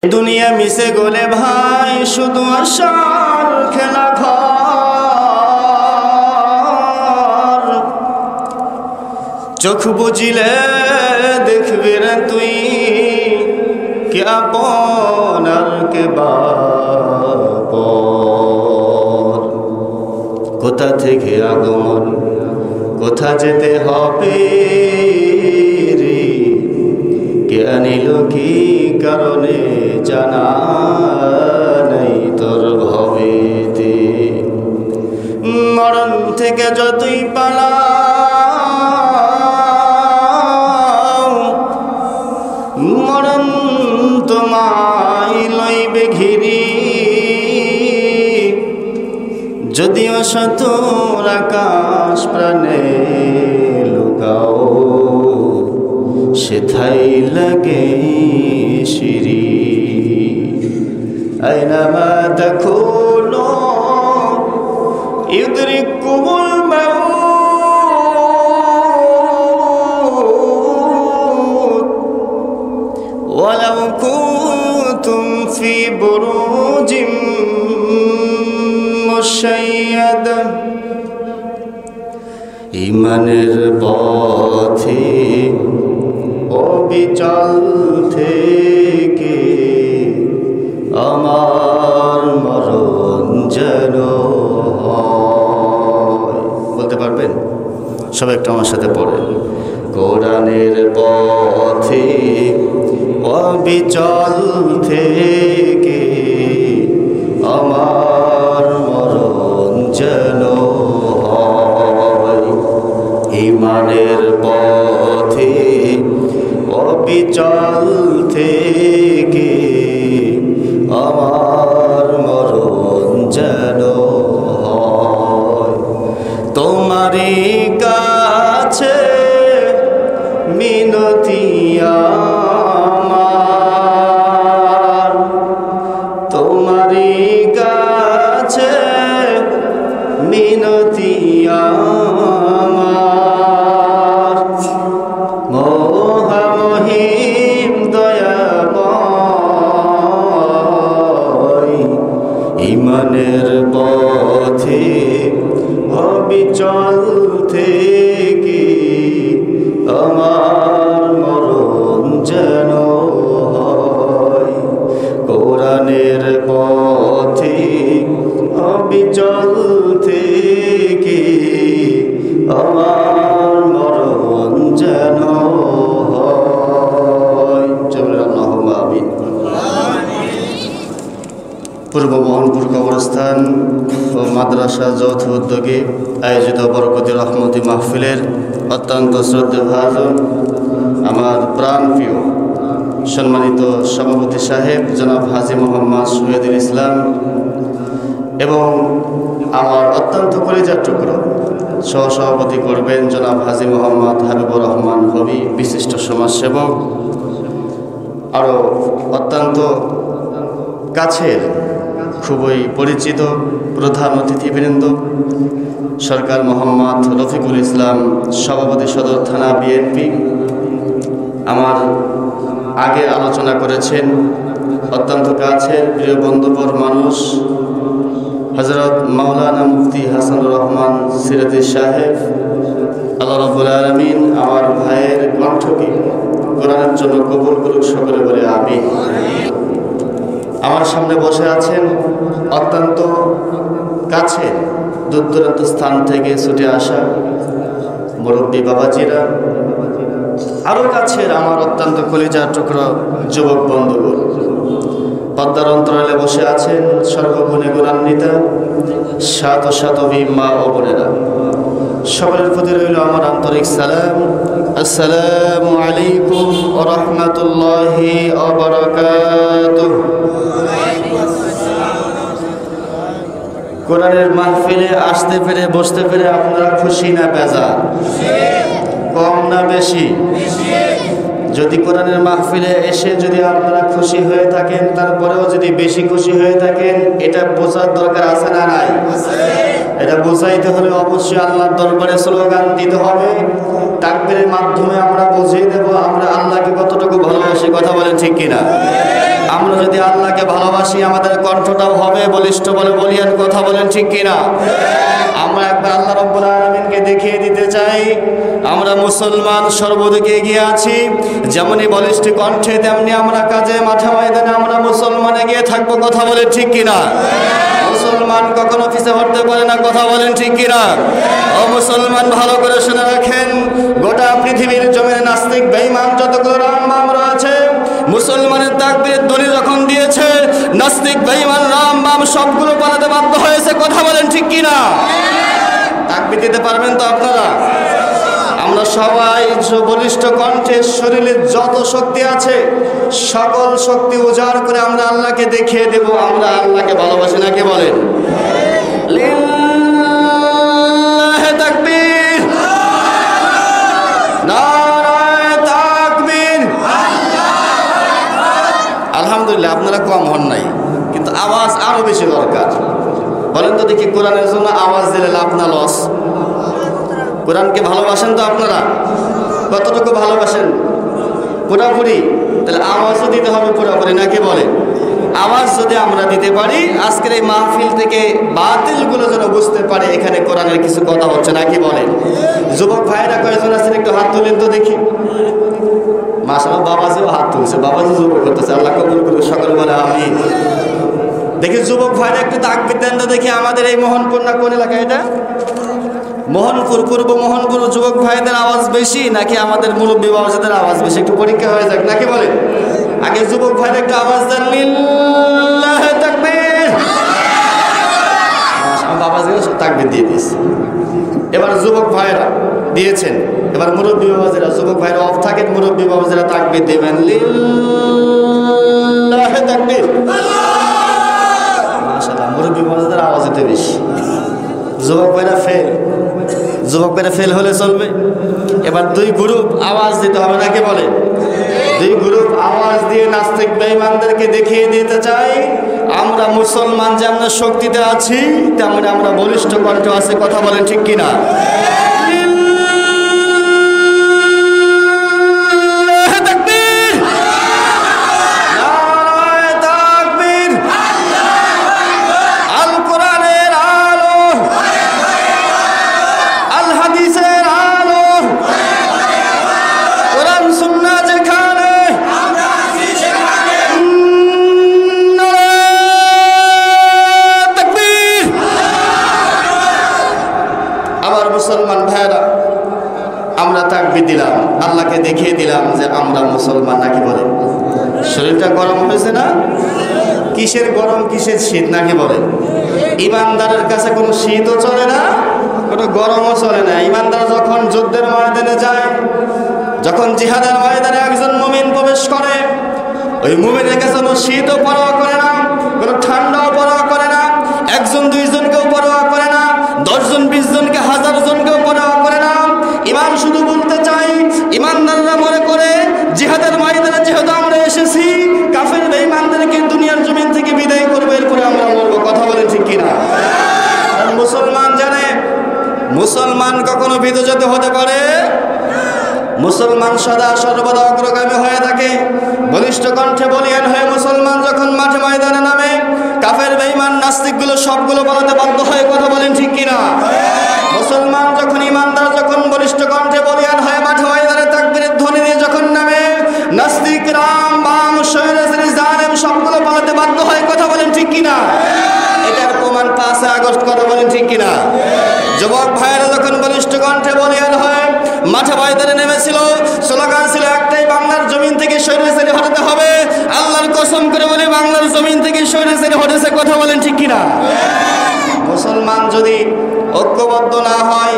দুনিয়া মিশে গলে ভাই শুধু আশার খেলা ঘর, চোখ বুঝিলে দেখবি রে তুই কে আপন আর কে বাপর। কোথা থেকে আগমন কোথা যেতে হবে রে, কে আনিল কি কারণে জানা নাই তোর ভবেতে। মরণ থেকে যতই পালাও মরণ তোমায় লইবে ঘিরি, যদিও শতর আকাশ প্রাণে লুকাও সেথাই লাগে শিরি। আইনামা তাকুনু ইউদরিকুমুল মাউত ওয়ালাউ কুনতুম ফি বুরুজিম মুশাইয়াদা। ঈমানের পথে অবিচল থেকে আমার মরণ যেন হয়। বলতে পারবেন? সবাই একটু আমার সাথে পড়েন। কোরআনের পথে অবিচল থেকে আমার মরণ যেন হয়। ঈমানের পথে অবিচল থেকে আমার মরণ যেন হয়। তোমারই কাছে মিনতি আমার, তোমারই কাছে মিনতি আমার। মহামহিম দয়াময় ঈমানের পথে অবিচল থেকে আমার মরণ যেন হয়। কোরআনের পথে অবিচল থেকে আমার মরণ যেন হয়। আল্লাহুম্মা আমিন। পূর্ব মোহনপুর কবরস্থান ও মাদ্রাসা যৌথ উদ্যোগে আয়োজিত বরকতি রহমতি মাহফিলের অত্যন্ত শ্রদ্ধেয়ভাজন আমার প্রাণপ্রিয় সম্মানিত সভাপতি সাহেব জনাব হাজী মোহাম্মদ শহীদুল ইসলাম এবং আমার অত্যন্ত কলিজার টুকরো সহসভাপতি করবেন জনাব হাজী মোহাম্মদ হাবিবুর রহমান হবি, বিশিষ্ট সমাজসেবক। আরও অত্যন্ত কাছের খুবই পরিচিত প্রধান অতিথিবৃন্দ সরকার মোহাম্মদ রফিকুল ইসলাম, সভাপতি সদর থানা বিএনপি। আমার আগে আলোচনা করেছেন অত্যন্ত কাছের প্রিয় বন্ধুবর মানুষ হযরত মাওলানা মুফতি হাসানুর রহমান সিরাজি সাহেব। আল্লাহ রাব্বুল আলামিন আমার ভাইয়ের কণ্ঠকে কোরআনের জন্য কবুল করুক, সকলে বলে আমিন। আমার সামনে বসে আছেন অত্যন্ত কাছে দূর দূরান্ত স্থান থেকে ছুটে আসা মুরব্বী বাবাজিরা, আরও কাছের আমার অত্যন্ত কলিজার টুকরো যুবক বন্ধুগণ, পদ্মার অন্তরালে বসে আছেন সর্বগুণে গুণান্বিতা শত শত মা ও বোনেরা, সকলের প্রতি রইল আমার আন্তরিক সালাম। আসসালামু আলাইকুম ওয়া রাহমাতুল্লাহি ওয়া বারাকাতুহু। কোরআনের মাহফিলে আসতে পেরে বসতে পেরে আপনারা খুশি না বেজার? কম না বেশি? যদি কোরআনের মাহফিলে এসে যদি আপনারা খুশি হয়ে থাকেন, তারপরেও যদি বেশি খুশি হয়ে থাকেন, এটা বোঝার দরকার আছে না নাই? এটা বোঝাইতে হলে অবশ্যই আল্লাহর দরবারে স্লোগান দিতে হবে। তাকবীরের মাধ্যমে আমরা বুঝিয়ে দেব আমরা আল্লাহকে কতটুকু ভালোবাসি। কথা বলেন ঠিক কিনা? আমরা যদি আল্লাহকে ভালোবাসি আমাদের কণ্ঠটাও হবে বলিষ্ঠ বলে বলিয়ান কথা বলেন ঠিক কিনা? আমরা একবার আল্লাহ রাব্বুল আলামিনকে দেখিয়ে দিতে চাই আমরা মুসলমান সর্বদিকে এগিয়ে আছি। যেমনই বলিষ্ঠ কণ্ঠে তেমনি আমরা কাজে মাঠে ময়দানে আমরা মুসলমান এগিয়ে থাকবো, কথা বলেন ঠিক কিনা? মুসলমান কখনো পিছে হটতে পারে না, কথা বলেন ঠিক কিনা? ও মুসলমান ভালো করে শুনে রাখেন, গোটা পৃথিবীর জমিনে নাস্তিক বেঈমান যতগুলো রাম রয়েছে, মুসলমানের তাকবীরের ধ্বনি যখন দিয়েছে নাস্তিক বেঈমান রাম সবগুলো পালাতে বাধ্য হয়েছে, কথা বলেন ঠিক কিনা? তাকবীর দিতে পারবেন তো আপনারা? আমরা সবাই বলিষ্ঠ কণ্ঠে শরীরে যত শক্তি আছে সকল শক্তি উজাড় করে আমরা আল্লাহকে দেখিয়ে দেব আমরা আল্লাহকে ভালোবাসি, নাকি বলেন? লিল্লাহি তাকবীর, নারায়ে তাকবীর। আলহামদুলিল্লাহ, আপনারা কম হন নাই, কিন্তু আওয়াজ আরো বেশি দরকার। বলেন তো দেখি, কোরআনের জন্য আওয়াজ দিলে লাভ না লস? কোরআনকে ভালোবাসেন তো আপনারা? কতটুকু ভালোবাসেন? পুরোপুরি? তাহলে আওয়াজও দিতে হবে পুরোপুরি, নাকি বলে? আওয়াজ যদি আমরা দিতে পারি আজকের এই মাহফিল থেকে বাতিলগুলো যেন বুঝতে পারে এখানে কোরআনের কিছু কথা হচ্ছে, নাকি বলে? যুবক ভাইরা কয়েকজন আছেন, একটু হাত তুলেন তো দেখি। মাশাআল্লাহ, বাবাজিও হাত তুলছে, বাবাজি যুবক করতেছে, আল্লাহ কবুল করুন, সকল বলে আমিন। দেখি যুবক ভাইরা একটু তাকবীর দেন তো দেখি। আমাদের এই মোহনপুর না কোন এলাকা এটা? মোহনপুর, পূর্ব মোহনপুর যুবক ভাইদের আওয়াজ বেশি নাকি আমাদের মুরব্বী বাবাজিদের আওয়াজ বেশি? একটু পরীক্ষা হয়ে যাক, নাকি বলেন? আগে যুবক ভাইরা একটু আওয়াজ দেন, লিল্লাহি তাকবীর। বাবাজিরা সব তাকবীর দিয়ে দিয়েছে। এবার যুবক ভাইরা দিয়েছেন, এবার মুরব্বী বাবাজিরা, যুবক ভাইরা অফ থাকেন, মুরব্বী বাবাজিরা তাকবীর দেবেন, লিল্লাহি তাকবীর। মাশাআল্লাহ, মুরব্বী বাবাজিদের আওয়াজ এতে বেশি। যুবক ভাইরা ফেল, যুবক ভাইরা ফেল হলে চলবে? এবার দুই গ্রুপ আওয়াজ দিতে হবে, নাকি বলে? দুই গ্রুপ আওয়াজ দিয়ে নাস্তিক বেঈমানদেরকে দেখিয়ে দিতে চাই আমরা মুসলমান যেমন শক্তিতে আছি তেমন আমরা বলিষ্ঠ কণ্ঠে আছি, কথা বলেন ঠিক কিনা? মুসলমান ভাইরা আমরা তাকবীর দিলাম, আল্লাহকে দেখিয়ে দিলাম যে আমরা মুসলমান, নাকি বলে? শরীরটা গরম হয়েছে না? কিসের গরম, কিসের শীত, নাকি বলে? ইমানদারের কাছে কোনো শীতও চলে না, কোনো গরমও চলে না। ইমানদার যখন যুদ্ধের ময়দানে যায়, যখন জিহাদের ময়দানে একজন মুমিন প্রবেশ করে, ওই মুমিনের কাছে কোনো শীতও পরোয়া করে না, কোনো ঠান্ডাও পরোয়া করে না, একজন দুইজনকেও পরোয়া করে না, 10 জন 20 জনকে 1000 জনকেও পরোয়া করে না। ইমান শুধু বলতে চাই, ইমানদাররা মনে করে জিহাদের ময়দানে যেহেতু আমরা এসেছি কাফের বেঈমানদেরকে দুনিয়ার জমিন থেকে বিদায় করবো, এরপরে আমরা মরবো, কথা বলেন ঠিক কিনা? আর মুসলমান জানে মুসলমান কখনো বিদজাত হতে পারে? মুসলমান সদা সর্বদা অগ্রগামী হয়ে থাকে, বলিষ্ঠ কণ্ঠে বলিয়ান হয়ে মুসলমান যখন মাঠে ময়দানে নামে কাফের বেঈমান নাস্তিকগুলো সবগুলো বলাতে বাধ্য হয়, কথা বলেন ঠিক কিনা? মুসলমান যখন ইমানদার যখন বলিষ্ঠ কণ্ঠে বলিয়ান হয়ে মাঠে ময়দানে তাকবীরের ধ্বনি দিয়ে যখন নামে নাস্তিক রাম বাম শয়তান জালেম সবগুলো বলাতে বাধ্য হয়, কথা বলেন ঠিক কিনা? এটার প্রমাণ 5 আগস্ট, কথা বলেন ঠিক কিনা? যুবক ভাইয়েরা যখন বলিষ্ঠ কণ্ঠে বলিয়ান হয় মাঠে ময়দানে নেমেছিল, স্লোগান ছিল একটাই, বাংলার জমিন থেকে স্বৈরাচারী হটাতে হবে। আল্লাহর কসম করে বলে বাংলার জমিন থেকে স্বৈরাচারী হটেছে, কথা বলেন ঠিক কিনা? মুসলমান যদি ঐক্যবদ্ধ না হয়,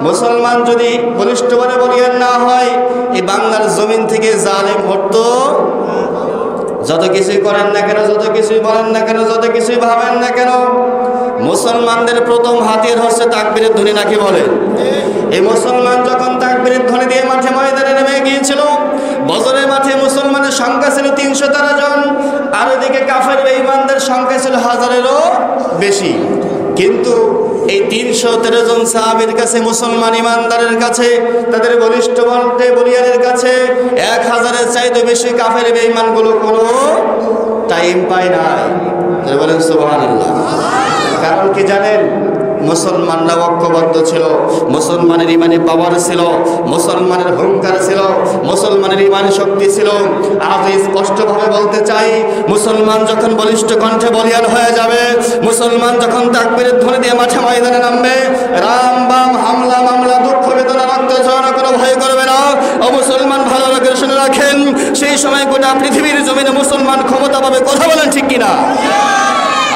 মুসলমান যদি বলিষ্ঠভাবে বলিয়ান না হয়, এই বাংলার জমিন থেকে জালেম হটতো। যত কিছুই করেন না কেন, যত কিছুই বলেন না কেন, যত কিছুই ভাবেন না কেন, মুসলমানদের প্রথম হাতিয়ার হচ্ছে তাকবীরের ধ্বনি, নাকি বলে? এই মুসলমান যখন তাকবীরের ধ্বনি দিয়ে মাঠে ময়দানে নেমে গিয়েছিল, বদরের মাঠে মুসলমানের সংখ্যা ছিল 313 জন, আর এদিকে কাফের বেঈমানদের সংখ্যা ছিল 1000-এরও বেশি। কিন্তু এই 313 জন সাহাবীর কাছে, মুসলমান ইমানদারের কাছে, তাদের বলিষ্ঠ বলিয়ানের কাছে 1000-এর চাইতে বেশি কাফের বেঈমানগুলো কোনো টাইম পায় নাই। বলেন সুবহানাল্লাহ। কারণ কি জানেন? মুসলমানরা ঐক্যবদ্ধ ছিল, মুসলমানের ইমানি পাওয়ার ছিল, মুসলমানের হুঙ্কার ছিল, মুসলমানের ইমানি শক্তি ছিল। আজ স্পষ্টভাবে বলতে চাই, মুসলমান যখন বলিষ্ঠ কণ্ঠে বলিয়ান হয়ে যাবে, মুসলমান যখন তাকবীরের ধ্বনি দিয়ে মাঠে ময়দানে নামবে, রাম বাম হামলা মামলা দুঃখ বেদনা রক্ত ঝরা কোনো ভয় করবে না। ও মুসলমান ভালো করে শুনে রাখেন, সেই সময় গোটা পৃথিবীর জমিনে মুসলমান ক্ষমতা পাবে। কথা বলেন ঠিক কিনা?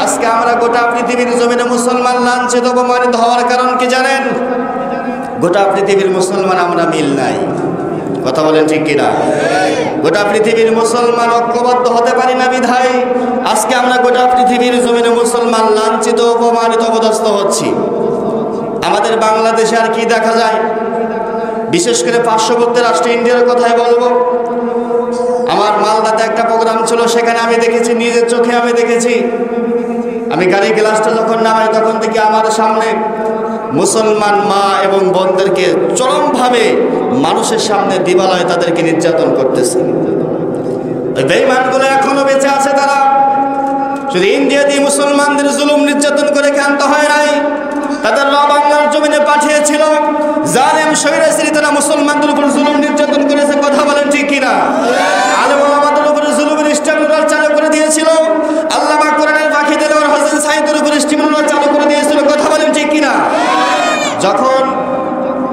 আজকে আমরা গোটা পৃথিবীর জমিনে মুসলমান লাঞ্ছিত অপমানিত হওয়ার কারণ কি জানেন? গোটা পৃথিবীর মুসলমান আমরা মিল নাই। কথা বলেন ঠিক কিনা? গোটা পৃথিবীর মুসলমান ঐক্যবদ্ধ হতে পারি না বিধায় আজকে আমরা গোটা পৃথিবীর জমিনে মুসলমান লাঞ্ছিত অপমানিত অপদস্থ হচ্ছি। আমাদের বাংলাদেশে আর কি দেখা যায়? বিশেষ করে পার্শ্ববর্তী রাষ্ট্র ইন্ডিয়ার কথাই বলবো। আমার মালদাতে একটা প্রোগ্রাম ছিল, সেখানে আমি দেখেছি, নিজের চোখে আমি দেখেছি। আমি গাড়ি গ্লাসটা যখন নামাই তখন থেকে আমার সামনে মুসলমান মা এবং বোনদেরকে চরমভাবে মানুষের সামনে দিবালয় তাদেরকে নির্যাতন করতেছে। ওই বেঈমানগুলো এখনো বেঁচে আছে। তারা শুধু ইন্ডিয়াতে মুসলমানদের জুলুম নির্যাতন করে ক্ষান্ত হয় নাই, তাদের বাংলার জমিনে পাঠিয়েছিল জালেম স্বৈরাচারী। তারা মুসলমানদের উপর জুলুম নির্যাতন করেছে। কথা বলেন ঠিক কিনা? আলেম ওলামাদের উপরে জুলুমের স্ট্যান্ডার্ড চালু করে দিয়েছিল। আল্লামা কোরআনের ফাঁকি দেওয়ার হোসেন সাইদের উপর স্ট্যান্ডার্ড চালু করে দিয়েছিল। কথা বলেন ঠিক কিনা? যখন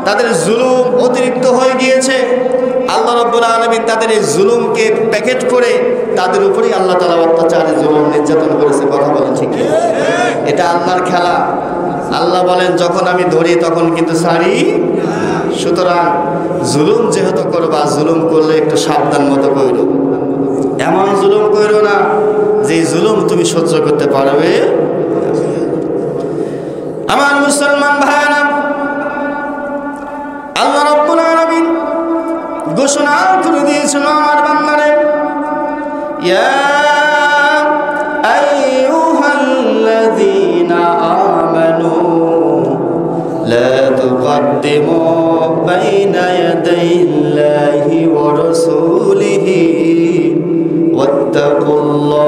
তাদের জুলুম অতিরিক্ত হয়ে গিয়েছে, আল্লাহ রাব্বুল আলামিন তাদের এই জুলুমকে প্যাকেট করে তাদের উপরেই আল্লাহ তাআলা অত্যাচার জুলুম নির্যাতন করেছে। কথা বলেন ঠিক কিনা? এটা আল্লাহর খেলা। আল্লাহ বলেন, যখন আমি ধরি তখন কিন্তু ছাড়ি। সুতরাং জুলুম যেহেতু করবা, জুলুম করলে একটু সাবধান মতো কইরো। এমন জুলুম কইরো না যে জুলুম তুমি সহ্য করতে পারবে। আমার মুসলমান ভাইরা, আল্লাহ রাব্বুল আলামিন ঘোষণা করে দিয়েছিল আমার বান্দারে, ইয়া আইয়ুহাল্লাযীনা আমানু লা তুকদ্দিমু বাইনা ইয়াদাইল্লাহি ওয়া রাসূলিহি ওয়াত্তাকুল্লাহ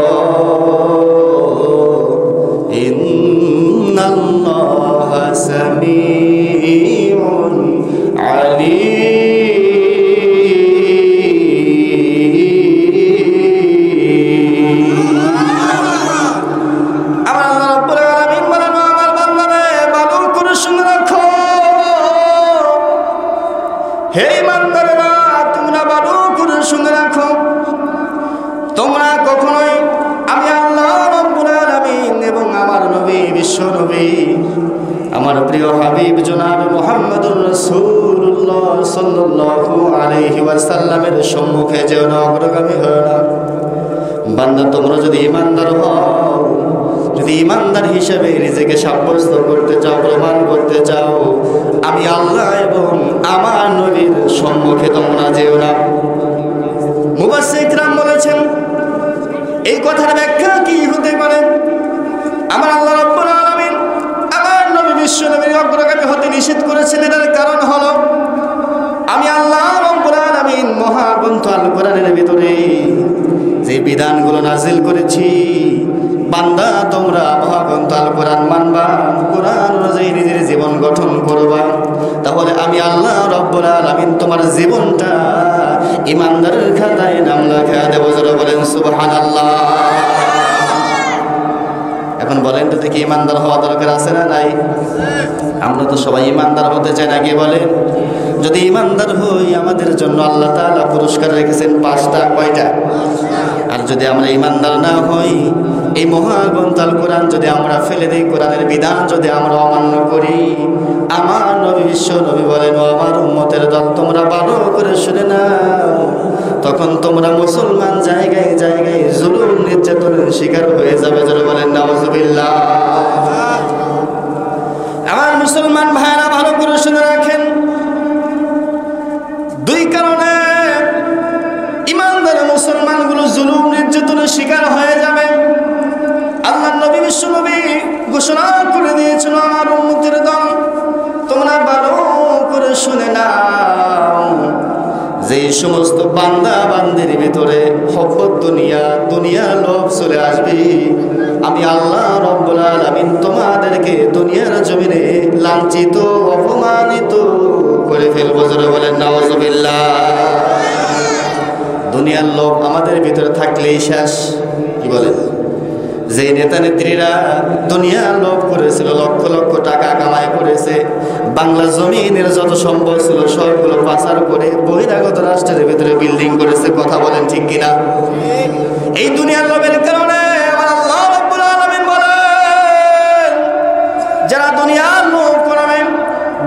ইন্নাল্লাহা সামিউন আলীম। তোমরা কখনোই আমি আল্লাহ রাব্বুল আলামিন এবং আমার নবী বিশ্ব নবী আমার প্রিয় হাবিব জনাব মুহাম্মদুর রাসূলুল্লাহ সাল্লাল্লাহু আলাইহি ওয়াসাল্লামের সম্মুখে যেও না অগ্রগামী হও না। বান্দা, তোমরা যদি ঈমানদার হও, যদি ঈমানদার হিসেবে নিজেকে সাব্যস্ত করতে চাও, প্রমাণ করতে চাও, আমি আল্লাহ এবং আমার নবীর সম্মুখে তোমরা যেও না। মুফাসসির কিরাম বলেছেন, এই কথার ব্যাখ্যা কি হতে পারে? আমার আল্লাহ রাব্বুল আলামিন আমার নবী বিশ্ব নবীর অগ্রগামী হতে নিষেধ করেছেন। এর কারণ হলো, আমি আল্লাহ রাব্বুল আলামিন মহাগ্রন্থ আল কোরআনের ভিতরে যে বিধানগুলো নাজিল করেছি, বান্দা তোমরা মহাগ্রন্থ আল কোরআন মানবা, কোরআন অনুযায়ী নিজের জীবন গঠন করবা, তাহলে আমি আল্লাহ রাব্বুল আলামিন তোমার জীবনটা ঈমানদারের খাতায় নাম লেখা দেব। যারা বলেন সুবহানাল্লাহ। এখন বলেন তো দেখি, ঈমানদার হওয়া দরকার আছে না নাই? আমরা তো সবাই ঈমানদার হতে চাই নাকি বলেন? যদি ঈমানদার হই, আমাদের জন্য আল্লাহ তাআলা পুরস্কার রেখেছেন 5টা। কয়টা? আর যদি আমরা ঈমানদার না হই, এই মহাগ্রন্থ আল কোরআন যদি আমরা ফেলে দিই, কোরআনের বিধান যদি আমরা অমান্য করি, আমার নবী বিশ্ব নবী বলেন, ও আমার উম্মতের দল, তোমরা ভালো করে শুনে নাও, তখন তোমরা মুসলমান জায়গায় জায়গায় জুলুম নির্যাতনের শিকার হয়ে যাবে। যারা বলেন নাউজুবিল্লাহ। আমার মুসলমান ভাইরা ভালো করে শুনে রাখেন, 2 কারণে ঈমানদার মুসলমানগুলো জুলুম নির্যাতনের শিকার হয়ে যাবে। আল্লাহ নবী বিশ্ব নবী ঘোষণা করে দিয়েছিল, আমার উম্মতের দল, তোমরা ভালো করে শুনে নাও, যে সমস্ত বান্দা বান্দির ভিতরে হব্বত দুনিয়ার লোভ চলে আসবে, আমি আল্লাহ রব্বুল আলামিন তোমাদেরকে দুনিয়ার জমিনে লাঞ্ছিত অপমানিত করে ফেলবো। জোরে বলেন নাউজুবিল্লাহ। দুনিয়ার লোভ আমাদের ভিতরে থাকলেই শেষ। কি বলেন? যে নেতা নেত্রীরা দুনিয়ার লোভ করেছিল, লক্ষ লক্ষ টাকা কামাই করেছে, বাংলা জমিনের যত সম্পদ ছিল সবগুলো পাচার করে বহিরাগত রাষ্ট্রের ভিতরে বিল্ডিং করেছে। কথা বলেন ঠিক কিনা? এই দুনিয়ার লোভের কারণে আমার আল্লাহ রাব্বুল আলামিন বলেন, যারা দুনিয়ার লোভ করবে,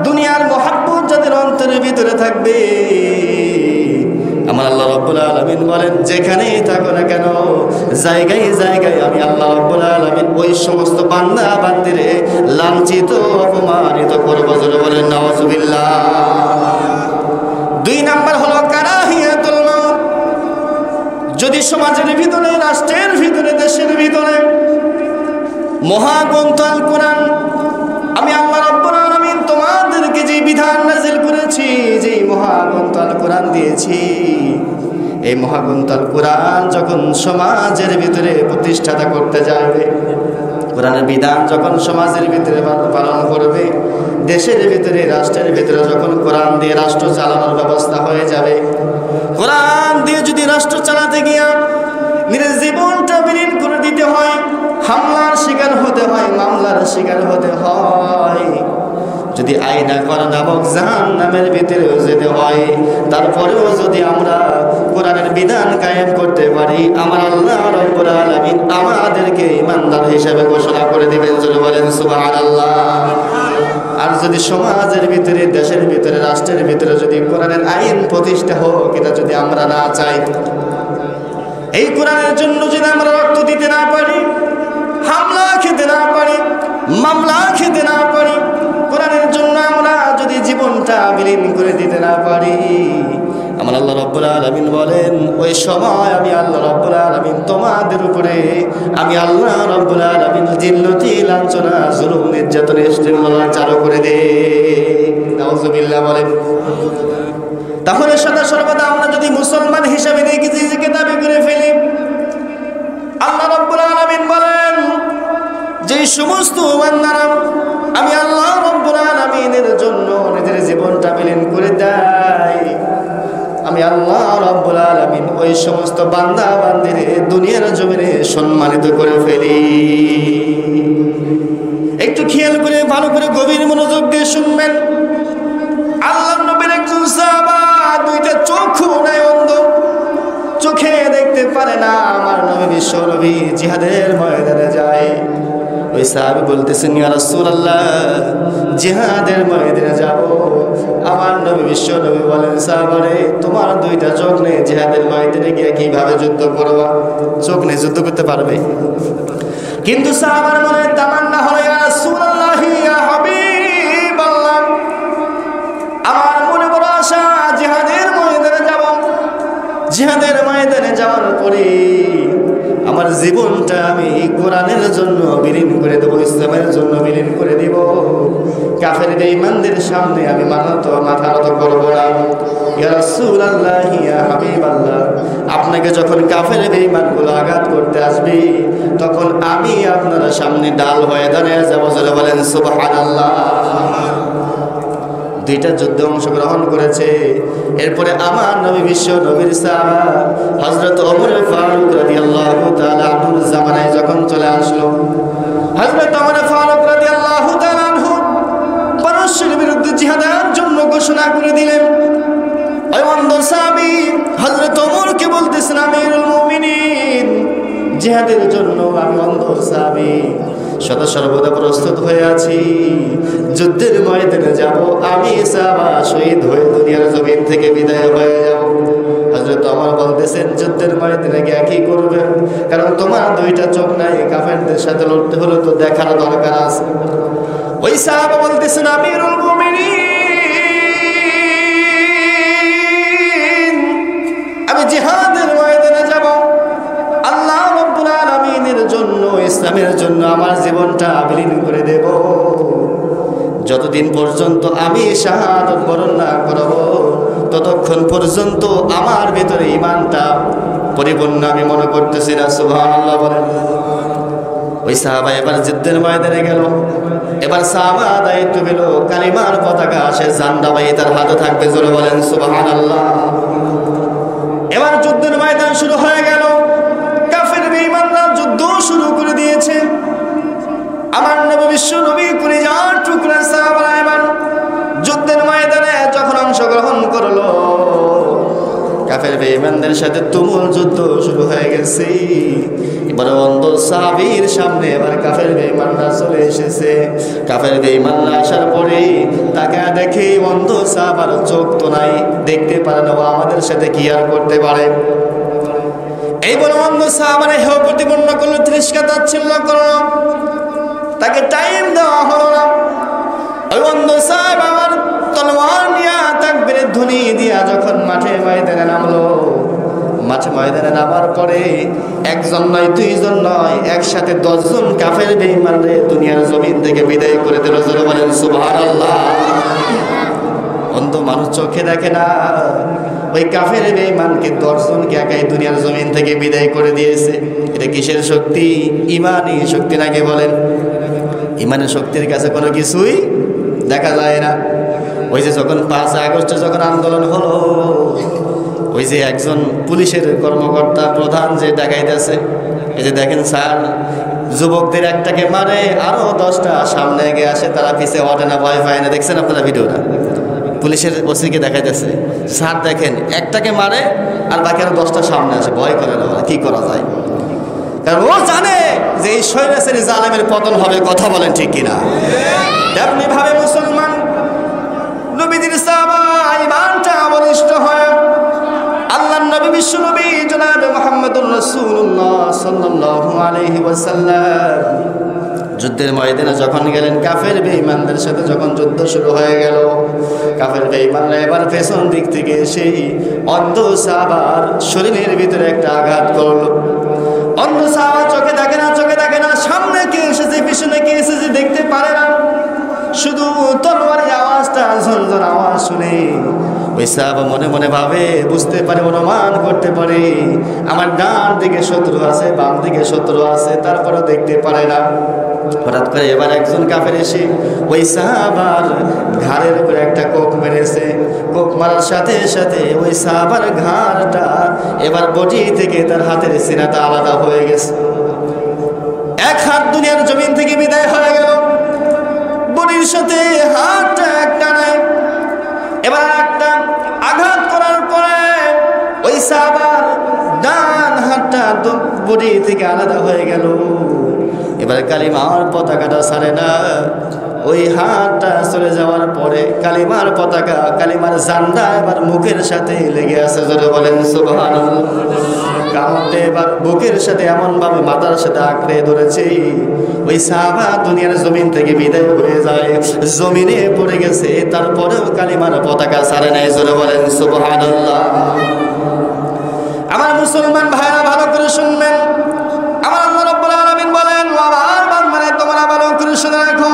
দুনিয়ার মহাব্বত যাদের অন্তরের ভিতরে থাকবে, আমার আল্লাহ রাব্বুল আলামিন বলেন যেখানেই থাকো না কেন, জায়গায় জায়গায় আমি আল্লাহ রাব্বুল আলামিন ওই সমস্ত বান্দা বান্দিরে লাঞ্ছিত অপমানিত করব। জোরে বলেন নাউজুবিল্লাহ। 2 নাম্বার হলো কারাহিয়াতুল মাউত। যদি সমাজের ভিতরে, রাষ্ট্রের ভিতরে, দেশের ভিতরে মহাগ্রন্থ আল কোরআন, আমি আল্লাহ রাব্বুল আলামিন তোমাদেরকে যে বিধান নাযিল করেছি, যে মহাগ্রন্থ আল কোরআন দিয়েছি, এই মহাগ্রন্থ আল কোরআন যখন সমাজের ভিতরে প্রতিষ্ঠাতা করতে যাবে, কোরআনের বিধান যখন সমাজের ভিতরে পালন করবে, দেশের ভিতরে, রাষ্ট্রের ভিতরে যখন কোরআন দিয়ে রাষ্ট্র চালানোর ব্যবস্থা হয়ে যাবে, কোরআন দিয়ে যদি রাষ্ট্র চালাতে গিয়া নিজের জীবনটা বিলীন করে দিতে হয়, হামলার শিকার হতে হয়, মামলার শিকার হতে হয়, যদি আয়না করা নামক জাহান্নামের ভিতরেও যেতে হয়, তারপরেও যদি আমরা কোরআনের বিধান কায়েম করতে পারি, আমার আল্লাহ রাব্বুল আলামিন আমাদেরকে ঈমানদার হিসেবে ঘোষণা করে দিবেন। জোরে বলেন সুবহানাল্লাহ। আর যদি সমাজের ভিতরে, দেশের ভিতরে, রাষ্ট্রের ভিতরে যদি কোরআনের আইন প্রতিষ্ঠা হোক, এটা যদি আমরা না চাই, এই কোরআনের জন্য যদি আমরা রক্ত দিতে না পারি, হামলা খেতে না পারি, মামলা খেতে না পারি, কোরআনের জন্য আমরা যদি জীবনটা বিলীন করে দিতে না পারি, আমার আল্লাহ রাব্বুল আলামিন বলেন ওই সময় আমি আল্লাহ রাব্বুল আলামিন তোমাদের উপরে, আমি আল্লাহ রাব্বুল আলামিন জিল্লতি, লাঞ্ছনা, জুলুম, নির্যাতন, ইস্তেমলা চালু করে দে। নাউজুবিল্লাহ বলেন। তাহলে সদা সর্বদা আমরা যদি মুসলমান হিসেবে নিজেকে দাবি করে ফেলি, আল্লাহ রাব্বুল আলামিন বলেন যে সমস্ত বান্দারা আমি আল্লাহ রাব্বুল আলামিনের জন্য নিজের জীবনটা বিলীন করে দেয়, আমি আল্লাহ রাব্বুল আলামিন ওই সমস্ত বান্দা বান্দিরে দুনিয়ার জমিনে সম্মানিত করে ফেলি। একটু খেয়াল করে, ভালো করে, গভীর মনোযোগ দিয়ে শুনবেন। আল্লাহর নবীর একজন সাহাবা, 2টা চক্ষু নাই, অন্ধ, চোখে দেখতে পারে না। আমার নবী, বিশ্ব নবী জিহাদের ময়দানে যায়। ওই সাহাবী বলতেছেন, ইয়া রাসূলুল্লাহ, জিহাদের ময়দানে যাব। আমার নবী, বিশ্ব নবী বলেন, সাহাবারে তোমার 2টা চোখ নেই, জিহাদের ময়দানে গিয়ে কিভাবে যুদ্ধ করবা? চোখ নেই, যুদ্ধ করতে পারবে? কিন্তু সাহাবার মনে তামান্না হলো, ইয়া রাসূলুল্লাহ, ইয়া হাবিবাল্লাহ, আমার মনে বড় আশা জিহাদের ময়দানে যাব। জিহাদের ময়দানে যাওয়ার পরে আমার জীবনটা আমি কোরআনের জন্য বিলীন করে দেবো, ইসলামের জন্য বিলীন করে দেব। কাফের বেঈমানদের সামনে আমি মাথা নত করব না। ইয়া রাসূলুল্লাহ, ইয়া হাবিবাল্লাহ, আপনাকে যখন কাফের বেঈমানগুলো আঘাত করতে আসবে, তখন আমি আপনার সামনে ডাল হয়ে দাঁড়িয়ে যাব। জোরে বলেন সুবহানাল্লাহ। 2টা যুদ্ধে অংশগ্রহণ করেছে। এরপরে আমার নবী, বিশ্ব নবীর সাহাবা হযরত ওমর ফারুক রাদিয়াল্লাহু তাআলা আনহুর জামানায় যখন চলে আসলো, হযরত ওমর ফারুক রাদিয়াল্লাহু তাআলা আনহু পারস্যের বিরুদ্ধে জিহাদের জন্য ঘোষণা করে দিলেন। ওই অন্ধ সাহাবী হযরত ওমরকে বলতেছেন, আমিরুল মুমিনিন, জিহাদের জন্য আমি অন্ধ সাহাবী সদা সর্বদা প্রস্তুত হয়ে আছি, যুদ্ধের ময়দানে যাব, আমি সাহাবা শহীদ হয়ে দুনিয়ার জমিন থেকে বিদায় হয়ে যাব। হযরত ওমর বলতেছেন, যুদ্ধের ময়দানে গিয়ে কি করবে? কারণ তোমার 2টা চোখ নাই, কাফেরদের সাথে লড়তে হলে তো দেখার দরকার আছে। ওই সাহাবা বলতেছেন, আমিরুল মুমিনিন, আমি জিহাদের ময়দানে যাব, আল্লাহ রাব্বুল আলামিনের জন্য, ইসলামের জন্য আমার জীবনটা বিলীন করে দেব। যতদিন পর্যন্ত আমি শাহাদাত বরণ না করব, ততক্ষণ পর্যন্ত আমার ভিতরে ঈমানটা পরিপূর্ণ আমি মনে করতেছি না। সুবহানাল্লাহ বলেন। ওই সাহাবা এবার যুদ্ধের ময়দানে গেল। এবার সাহাবা দায়িত্ব পেল কালিমার পতাকা সে জান্ডা বাই তার হাতে থাকবে। জোরে বলেন সুবহানাল্লাহ। এবার যুদ্ধের ময়দান শুরু হয়ে গেল। কাফের বেঈমানরা যুদ্ধ শুরু করে দিয়েছে। আমার নবী বিশ্ব নবী কলিজার টুকরা সাহাবারা এবার যুদ্ধের ময়দানে যখন অংশগ্রহণ করলো, কাফের বেঈমানদের সাথে তুমুল যুদ্ধ শুরু হয়ে গেছে। এবার অন্ধ সাহাবীর সামনে এবার কাফের বেঈমানরা চলে এসেছে। কাফের বেঈমানরা আসার পরে তাকে দেখে অন্ধ সাহাবার চোখ তো নাই, দেখতে পারে না আমাদের সাথে কি আর করতে পারে। এই বলে অন্ধ সাহাবারে হেয় প্রতিপন্ন করলো, তিরস্কার তাচ্ছিল্য করলো, তাকে টাইম দেওয়া হলো না। ওই অন্ধ সাহাব আমার তলোয়ার নিয়ে তাকবীরের ধ্বনি দিয়া যখন মাঠে ময়দানে নামলো, মাঠে ময়দানে নামার পরে একজন নয় দুইজন নয় একসাথে 10 জন কাফের বেঈমানরে দুনিয়ার জমিন থেকে বিদায় করে দিল। জোরে বলেন সুবহানাল্লাহ। অন্ধ মানুষ চোখে দেখে না, ওই কাফের বেঈমানকে 10 জনকে একাই দুনিয়ার জমিন থেকে বিদায় করে দিয়েছে। এটা কিসের শক্তি? ইমানি শক্তি নাকি বলেন? ইমানের শক্তির কাছে কোনো কিছুই দেখা যায় না। ওই যে যখন 5 আগস্টে যখন আন্দোলন হলো, ওই যে একজন পুলিশের কর্মকর্তা প্রধান যে ডাকাইতেছে, এই যে দেখেন স্যার যুবকদের একটাকে মারে, আরো 10টা সামনে এগিয়ে আসে, তারা পিছিয়ে ওঠে না, ভয় পায় না। দেখছেন আপনারা ভিডিওটা? পুলিশের ওসিকে দেখাইতেছে, স্যার দেখেন একটাকে মারে আর বাকি আরো 10টা সামনে আসে, ভয় করে না। কি করা যায়? কারণ ও জানে যে এই স্বৈরাচারী জালেমের পতন হবে। কথা বলেন ঠিক কিনা? তেমনি ভাবে মুসলমান নবীদের সাহাবা ঈমানটা বলিষ্ঠ হয়। আল্লাহর নবী বিশ্ব নবী জনাবে মুহাম্মদুর রাসূলুল্লাহ সাল্লাল্লাহু আলাইহি ওয়াসাল্লাম যুদ্ধের ময়দানে যখন গেলেন, কাফের বেঈমানদের সাথে যখন যুদ্ধ শুরু হয়ে গেল, কাফের বেঈমানরা এবার পেছন দিক থেকে সেই অন্ধ সাহাবার শরীরের ভিতরে একটা আঘাত করলো। অন্ধ সাহাবা চোখে দেখে না, চোখে দেখে না, সামনে কে এসেছে পিছনে কে এসেছে দেখতে পারে না। শুধু তলোয়ারের আওয়াজটা, ঝনঝন আওয়াজ শুনে ওই সাহাবা মনে মনে ভাবে, বুঝতে পারে, অনুমান করতে পারে আমার ডান দিকে শত্রু আছে, বাম দিকে শত্রু আছে, তারপরে দেখতে পারে না। হঠাৎ করে এবার একজন কাফের এসে ওই সাহাবার ঘাড়ের উপরে একটা কোপ মেরেছে। কোপ মারার সাথে সাথে ওই সাহাবার ঘাড়টা এবার বডি থেকে তার হাতের সিনাটা আলাদা হয়ে গেছে। এক হাত দুনিয়ার জমিন থেকে বিদায় হয়ে গেল, বডির সাথে হাতটা একটা নাই। এবার একটা আঘাত করার পরে ওই সাহাবার ডান হাতটা বডি থেকে আলাদা হয়ে গেল। এবার কালিমার পতাকাটা ছাড়ে না। ওই হাতটা চলে যাওয়ার পরে কালিমার পতাকা, কালিমার জান্ডা এবার মুখের সাথে লেগে আছে। জোরে বলেন সুবহানাল্লাহ। কামতে এবার বুকের সাথে এমন ভাবে মাথার সাথে আঁকড়ে ধরেছে, ওই সাহাবা দুনিয়ার জমিন থেকে বিদায় হয়ে যায়, জমিনে পড়ে গেছে, তারপরেও কালিমার পতাকা ছাড়ে নাই। জোরে বলেন সুবহানাল্লাহ। আমার মুসলমান ভাইরা ভালো করে শুনবেন, আমার আল্লাহ রাব্বুল আলামিন বলেন, আমার বান্দারা তোমরা ভালো করে শুনে রাখো,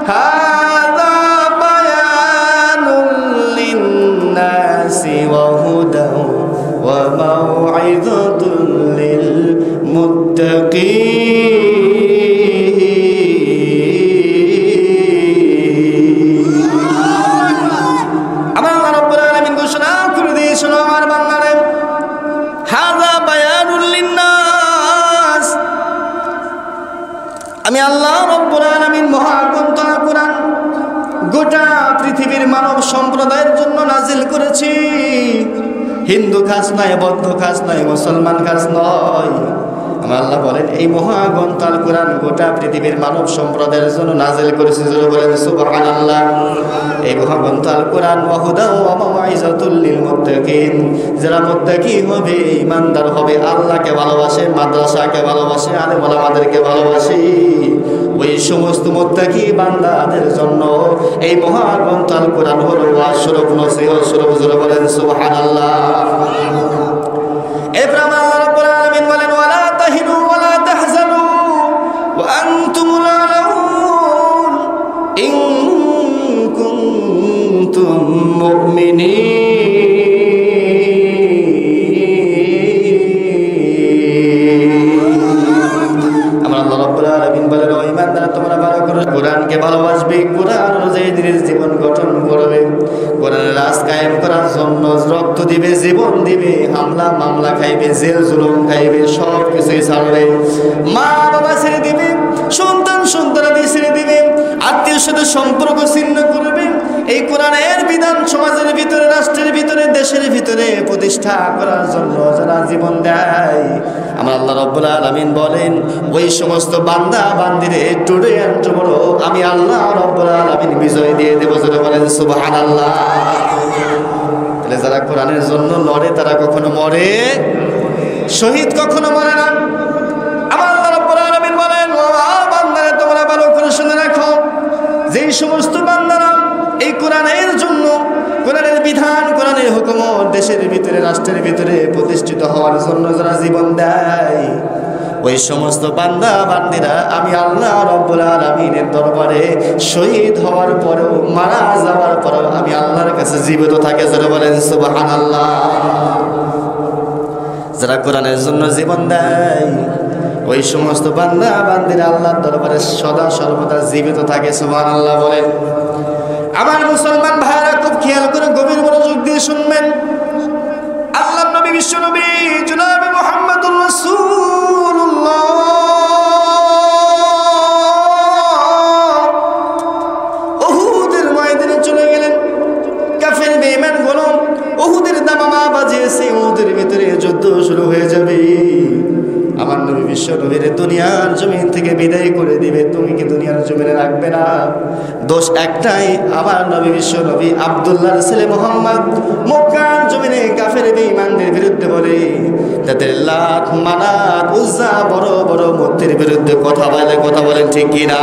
হাযা বায়ানুল লিন-নাসি ওয়া হুদাও ওয়া মাউইযাতুল লিল মুত্তাকিন। আমার আল্লাহ রাব্বুল আলামিন ঘোষণা করে দিয়েছেন, আমার বান্দারা হাযা বায়ানুল লিন-নাস, আমি আল্লাহ রাব্বুল আলামিন মহাগ্রন্থ কোরআন গোটা পৃথিবীর মানব সম্প্রদায়ের জন্য নাজিল করেছি। হিন্দু খাস নয়, বৌদ্ধ খাস নয়, মুসলমান খাস নয়। আমার আল্লাহ বলেন এই মহাগ্রন্থ আল কোরআন গোটা পৃথিবীর মানব সম্প্রদায়ের জন্য নাজিল করেছি। জোরে বলেন সুবহানাল্লাহ। এই মহাগ্রন্থ আল কোরআন ওয়া হুদা ওয়া মাউইযাতুল লিল মুত্তাকিন, যারা মুত্তাকি হবে, ঈমানদার হবে, আল্লাহকে ভালোবাসে, মাদ্রাসাকে ভালোবাসে, আলেম ওলামাদেরকে ভালোবাসে, ওই সমস্ত মুত্তাকি বান্দাদের জন্য এই মহাগ্রন্থ আল কোরআন হলো ওয়াজ স্বরূপ, নসিহত স্বরূপ। জোরে বলেন সুবহানাল্লাহ। এরপর আল্লাহ রাব্বুল আলামিন বলেন, ওয়ালা তাহিনু ওয়ালা তাহজানু ওয়া আনতুমুল আলাউন ইন কুনতুম মুমিনিন। কোরআনকে ভালোবাসবে, কোরআন অনুযায়ী নিজের জীবন গঠন করবে, কোরআনের রাজ কায়েম করার জন্য রক্ত দিবে, জীবন দিবে, হামলা মামলা খাইবে, জেল জুলুম খাইবে, সব কিছুই ছাড়বে, মা বাবা ছেড়ে দিবে, সন্তান সন্তানাদি ছেড়ে দিবে, আত্মীয় সাথে সম্পর্ক ছিন্ন করবে। এই কোরআনের বিধান সমাজের ভিতরে, রাষ্ট্রের ভিতরে, দেশের ভিতরে প্রতিষ্ঠা করার জন্য যারা জীবন দেয়, আমার আল্লাহ রাব্বুল আলামিন বলেন ওই সমস্ত বান্দা বান্দিরে টুডে এন্ড টুমরো আমি আল্লাহ রাব্বুল আলামিন বিজয় দিয়ে দেব। যারা বলেন সুবহানাল্লাহ। তাহলে যারা কোরআনের জন্য লড়ে তারা কখনো মরে, শহীদ কখনো মরে না। আমার আল্লাহ রাব্বুল আলামিন বলেন ও বান্দারা তোমরা ভালো করে শুনে রাখো, যেই সমস্ত বান্দারা এই কোরআনের জন্য, কোরআনের বিধান, কোরআনের হুকুম দেশের ভিতরে, রাষ্ট্রের ভিতরে প্রতিষ্ঠিত হওয়ার জন্য যারা জীবন দেয়, ওই সমস্ত বান্দা বান্দিরা আমি আল্লাহ রাব্বুল আলামিনের দরবারে শহীদ হওয়ার পরেও, মারা যাওয়ার পরেও আমি আল্লাহর কাছে জীবিত থাকে। যারা বলেন সুবহানাল্লাহ। যারা কোরআনের জন্য জীবন দেয় ওই সমস্ত বান্দা বান্দিরা আল্লাহর দরবারে সদা সর্বদা জীবিত থাকে। সুবহানাল্লাহ বলেন। আমার মুসলমান ভাইরা খুব খেয়াল করে গভীর মনোযোগ দিয়ে শুনবেন। আল্লাহর নবী, বিশ্ব নবী জনাবে মুহাম্মদুর রাসূলুল্লাহ উহুদের ময়দানে চলে গেলেন। কাফের বেঈমানগুলো উহুদের দামামা বাজিয়েছে, উহুদের ভিতরে যুদ্ধ শুরু হয়ে যাবে। আমার নবী বিশ্ব নবীর দুনিয়ার জমিন থেকে বিদায় করে দিবে, তুমি কি দুনিয়ার জমিনে রাখবে না? দোষ একটাই, আমার নবী বিশ্ব নবী আব্দুল্লাহর ছেলে মুহাম্মদ মক্কার জমিনে কাফের বেঈমানদের বিরুদ্ধে বলে, তাদের লাত মানাত উজ্জা বড় বড় মূর্তির বিরুদ্ধে কথা বলেন ঠিক কিনা?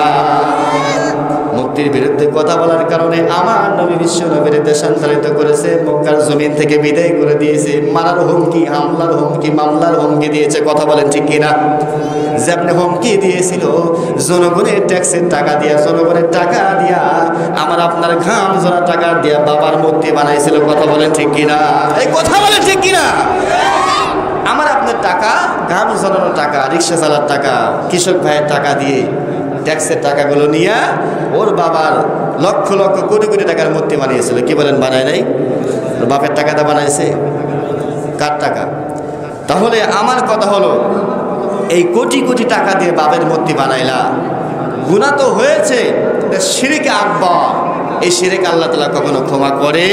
মুক্তির বিরুদ্ধে কথা বলার কারণে আমার নবী বিশ্ব নবীর দেশান্তরিত করেছে, মক্কার জমিন থেকে বিদায় করে দিয়েছে, মারার হুমকি, হামলার হুমকি, মামলার হুমকি দিয়েছে। কথা বলেন ঠিক কিনা? যে আপনি হুমকি দিয়েছিল জনগণের ট্যাক্সের টাকা দিয়া, জনগণের টাকা দিয়া, আমার আপনার ঘাম জোড়া টাকা দিয়া বাবার মূর্তি বানাইছিল। কথা বলেন ঠিক কিনা? এই কথা বলেন ঠিক কিনা? আমার আপনার টাকা, ঘাম জড়ানো টাকা, রিক্সা চালার টাকা, কৃষক ভাইয়ের টাকা দিয়ে, ট্যাক্সের টাকাগুলো নিয়ে ওর বাবার লক্ষ লক্ষ কোটি কোটি টাকার মূর্তি বানিয়েছিল। কি বলেন? বানায় নাই? বাপের টাকাটা বানাইছে। কার টাকা? তাহলে আমার কথা হলো, এই কোটি কোটি টাকা দিয়ে বাপের মূর্তি বানাইলা, গুনাহ তো হয়েছে, শিরক আকবার। এই শিরক আল্লাহ তাআলা কখনো ক্ষমা করে?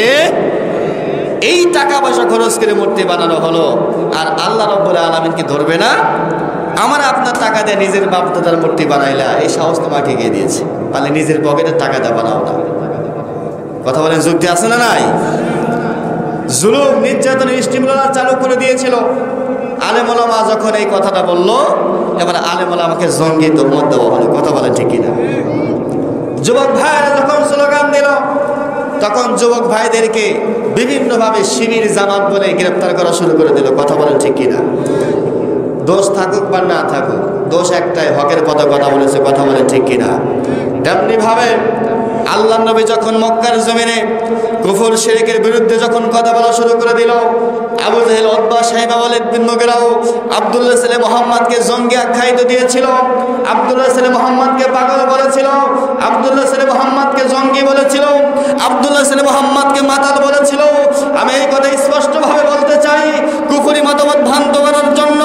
এই টাকা পয়সা খরচ করে মূর্তি বানানো হলো, আর আল্লাহ রাব্বুল আলামিন কি ধরবে না? আমার আপনার টাকা দিয়ে নিজের বাপ দাদার মূর্তি বানাইলা, এই সাহস তোমাকে কে দিয়েছে? তাহলে নিজের পকেটের টাকা দিয়ে বানাও না। কথা বলেন, যুক্তি আছে না নাই? জুলুম, নির্যাতন, স্টিমুলার চালু করে দিয়েছিল। আলেম ওলামা যখন এই কথাটা বললো, এবার আলেম ওলামাকে জঙ্গি দমন দেওয়া হলো। কথা বলেন ঠিক কিনা? যুবক ভাইরা যখন স্লোগান দিল, তখন যুবক ভাইদেরকে বিভিন্নভাবে শিবির জামাত বলে গ্রেপ্তার করা শুরু করে দিল। কথা বলেন ঠিক কিনা? দোষ থাকুক বা না থাকুক, দোষ একটাই, হকের পথে কথা বলেছে। কথা বলেন ঠিক কিনা? তেমনি ভাবে আল্লাহ নবী যখন মক্কার জমিনে কুফর শিরকের বিরুদ্ধে যখন কথা বলা শুরু করে দিল, আবু জাহেল, উতবা, শাইবা, ওয়ালিদ বিন মুগিরাও আব্দুল্লাহ ছেলে মুহাম্মদকে জঙ্গি আখ্যায়িত দিয়েছিল, আব্দুল্লাহ ছেলে মুহাম্মদকে পাগল বলেছিল, আব্দুল্লাহ ছেলে মুহাম্মদকে জঙ্গি বলেছিল, আব্দুল্লাহ ছেলে মুহাম্মদকে মাতাল বলেছিল। আমি এই কথা স্পষ্টভাবে বলতে চাই, কুফরি মতবাদ ভ্রান্ত করার জন্য,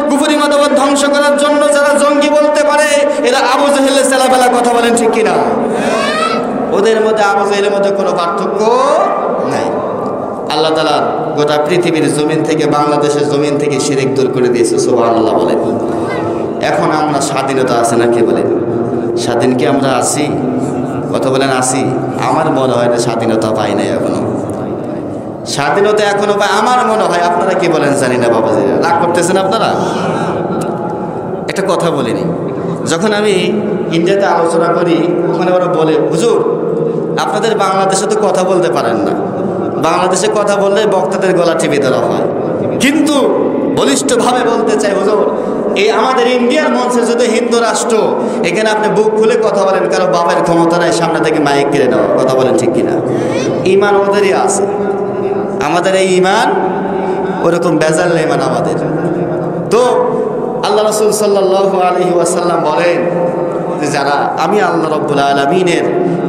কুফরি মতবাদ ধ্বংস করার জন্য যারা জঙ্গি বলতে পারে, এরা আবু জাহেলের ছেলেবেলা। কথা বলেন ঠিক কিনা? ওদের মধ্যে আবু জাহেলের মধ্যে কোনো পার্থক্য নাই। আল্লাহ তাআলা গোটা পৃথিবীর জমিন থেকে, বাংলাদেশের জমিন থেকে শিরক দূর করে দিয়েছে। সুবহানাল্লাহ বলেন। এখন আমরা স্বাধীনতা আছে না? কে বলেন? স্বাধীন কি আমরা আছি? কথা বলেন, আছি? আমার মনে হয় না স্বাধীনতা পাই নাই এখনো। স্বাধীনতা এখনো পাই আমার মনে হয়। আপনারা কি বলেন জানি না। বাবাজি রাগ করতেছেন আপনারা? একটা কথা বলিনি, যখন আমি ইন্ডিয়াতে আলোচনা করি, ওখানে ওরা বলে, হুজুর আপনাদের বাংলাদেশে তো কথা বলতে পারেন না, বাংলাদেশে কথা বললে বক্তাদের গলা টিপে ধরা হয়। কিন্তু বলিষ্ঠভাবে বলতে চাই, হুজুর এই আমাদের ইন্ডিয়ার মঞ্চে যদি হিন্দু রাষ্ট্র, এখানে আপনি বুক খুলে কথা বলেন, কারো বাপের ক্ষমতা নাই সামনে থেকে মাইক কেড়ে নেওয়া। কথা বলেন ঠিক কিনা? ইমান ওদেরই আছে, আমাদের এই ইমান ওরকম বেজাল ইমান আমাদের। তো আল্লাহ রাসূল সাল্লাল্লাহু আলাইহি ওয়াসাল্লাম বলেন যারা আমি আল্লাহ রাব্বুল আলামিনের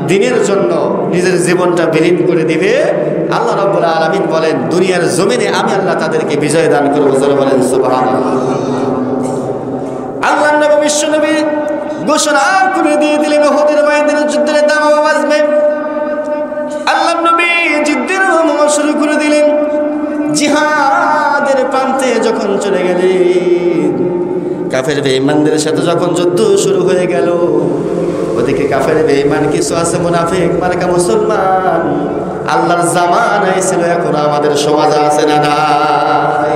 দ্বীনের জন্য নিজের জীবনটা বিলীন করে দিবে, আল্লাহ রাব্বুল আলামিন বলেন দুনিয়ার জমিনে আমি আল্লাহ তাদেরকে বিজয় দান করব। যারা বলেন সুবহানাল্লাহ। আল্লাহ নবী বিশ্ব নবী ঘোষণা করে দিয়ে দিলেন উহুদের ময়দানে যুদ্ধের দামামা বাজবে। আল্লাহ নবী যুদ্ধের দামামা শুরু করে দিলেন। জিহাদের প্রান্তে যখন চলে গেলেন, কাফের বেঈমানদের সাথে যখন যুদ্ধ শুরু হয়ে গেল, ওদিকে কাফের বেঈমান কিছু আছে মুনাফিক মার্কা মুসলমান, আল্লাহর জামানায় ছিল, এখন আমাদের সমাজে আছে না নাই?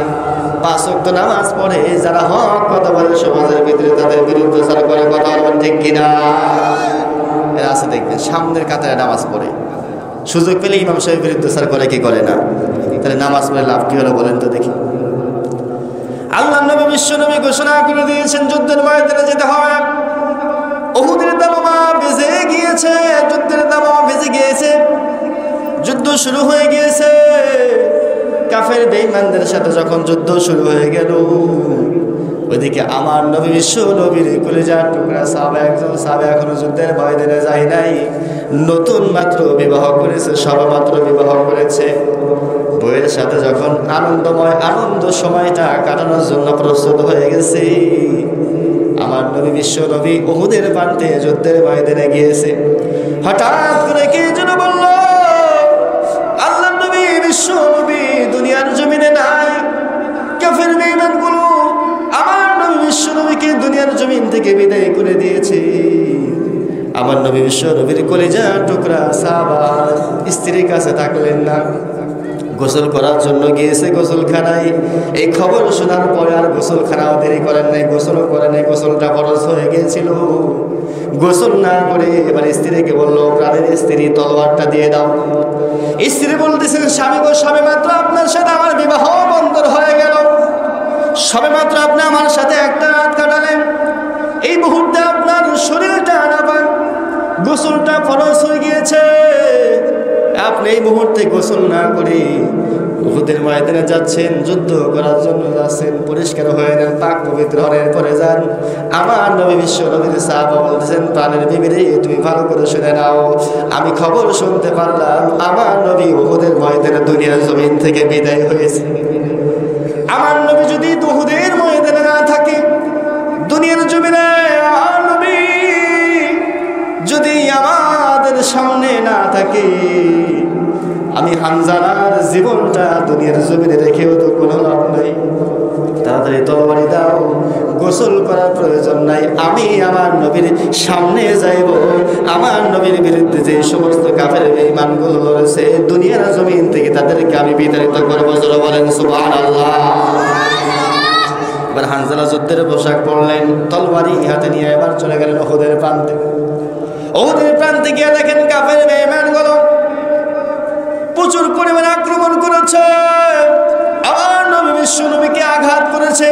5 ওয়াক্ত নামাজ পড়ে যারা হক কথা বলে সমাজের ভিতরে তাদের বিরুদ্ধচার করে, কথা বলেন ঠিক কিনা? এরা আছে দেখবেন সামনের কাতারে নামাজ পড়ে, সুযোগ পেলে ইমাম সাহেব বিরুদ্ধচার করে, কি করে না? তাহলে নামাজ পড়ে লাভ কি হলো বলেন তো দেখি? আল্লাহ নবী বিশ্ব নবী ঘোষণা করে দিয়েছেন যুদ্ধের ময়দানে যেতে হবে। উহুদের দামামা বেজে গিয়েছে, যুদ্ধের দামামা বেজে গিয়েছে, যুদ্ধ শুরু হয়ে গিয়েছে। কাফের বেঈমানদের সাথে যখন যুদ্ধ শুরু হয়ে গেল, ওইদিকে আমার নবী বিশ্ব নবীর কলিজার টুকরা সাহাবা, একজন সাহাবা এখনো যুদ্ধের ময়দানে যায় নাই, নতুন মাত্র বিবাহ করেছে, সবেমাত্র বিবাহ করেছে। বউয়ের সাথে যখন আনন্দময় আনন্দ সময়টা কাটানোর জন্য প্রস্তুত হয়ে গেছে, আমার নবী বিশ্ব নবী উহুদের প্রান্তে যুদ্ধের ময়দানে গিয়েছে। হঠাৎ করে কে যেন বলল, আল্লাহ নবী বিশ্ব নবী দুনিয়ার জমিনে নাই। কাফের বেঈমানগুলো আমার নবী বিশ্ব নবীকে দুনিয়ার জমিন থেকে বিদায় করে দিয়েছে। আমার নবী বিশ্ব নবীর কলিজার টুকরা সাহাবা স্ত্রীর কাছে থাকলেন না, গোসল করার জন্য গিয়েছে গোসলখানায়। এই খবর শোনার পরে আর গোসলখানাও দেরি করেন নাই, গোসলও করেন নাই, গোসলটা ফরজ হয়ে গিয়েছিল। গোসল না করে এবার স্ত্রীকে বললো, প্রাণের স্ত্রী তলোয়ারটা দিয়ে দাও। স্ত্রী বলতেছেন, স্বামী গো, সবে মাত্র আপনার সাথে আমার বিবাহ বন্ধন হয়ে গেল, সবে মাত্র আপনি আমার সাথে একটা রাত কাটালেন, এই মুহূর্তে আপনার শরীরটা আনাবার গোসলটা ফরজ হয়ে গিয়েছে, আপনি এই মুহূর্তে গোসল না করে উহুদের ময়দানে যাচ্ছেন, যুদ্ধ করার জন্য যাচ্ছেন, পরিষ্কার হয়ে নেন, পাক পবিত্র হনের পরে যান। আমার নবী বিশ্ব নবীর সাহাবা বলতেছেন, প্রাণের বিবি রে, তুমি ভালো করে শুনে নাও, আমি খবর শুনতে পারলাম আমার নবী উহুদের ময়দানে দুনিয়ার জমিন থেকে বিদায় হয়েছে। আমার নবী যদি উহুদের ময়দানে না থাকে, দুনিয়ার জমিনে আমার নবী যদি আমাদের সামনে না থাকে, আমি হানজালার জীবনটা দুনিয়ার জমিনে রেখেও তো কোনো লাভ নাই। তাড়াতাড়ি তরবারি দাও, গোসল করার প্রয়োজন নাই, আমি আমার নবীর সামনে যাইব। আমার নবীর বিরুদ্ধে যে সমস্ত কাফের বেঈমানগুলো লড়েছে দুনিয়ার জমিন থেকে, তাদেরকে আমি বিতাড়িত করবো। যারা বলেন সুবহানাল্লাহ। এবার হানজালা যুদ্ধের পোশাক পরলেন, তলবারি হাতে নিয়ে এবার চলে গেলেন উহুদের প্রান্তে। উহুদের প্রান্তে গিয়ে দেখেন কাফের বেঈমানগুলো প্রচুর পরিমাণে আক্রমণ করেছে, আমার নবী বিশ্ব নবীকে আঘাত করেছে।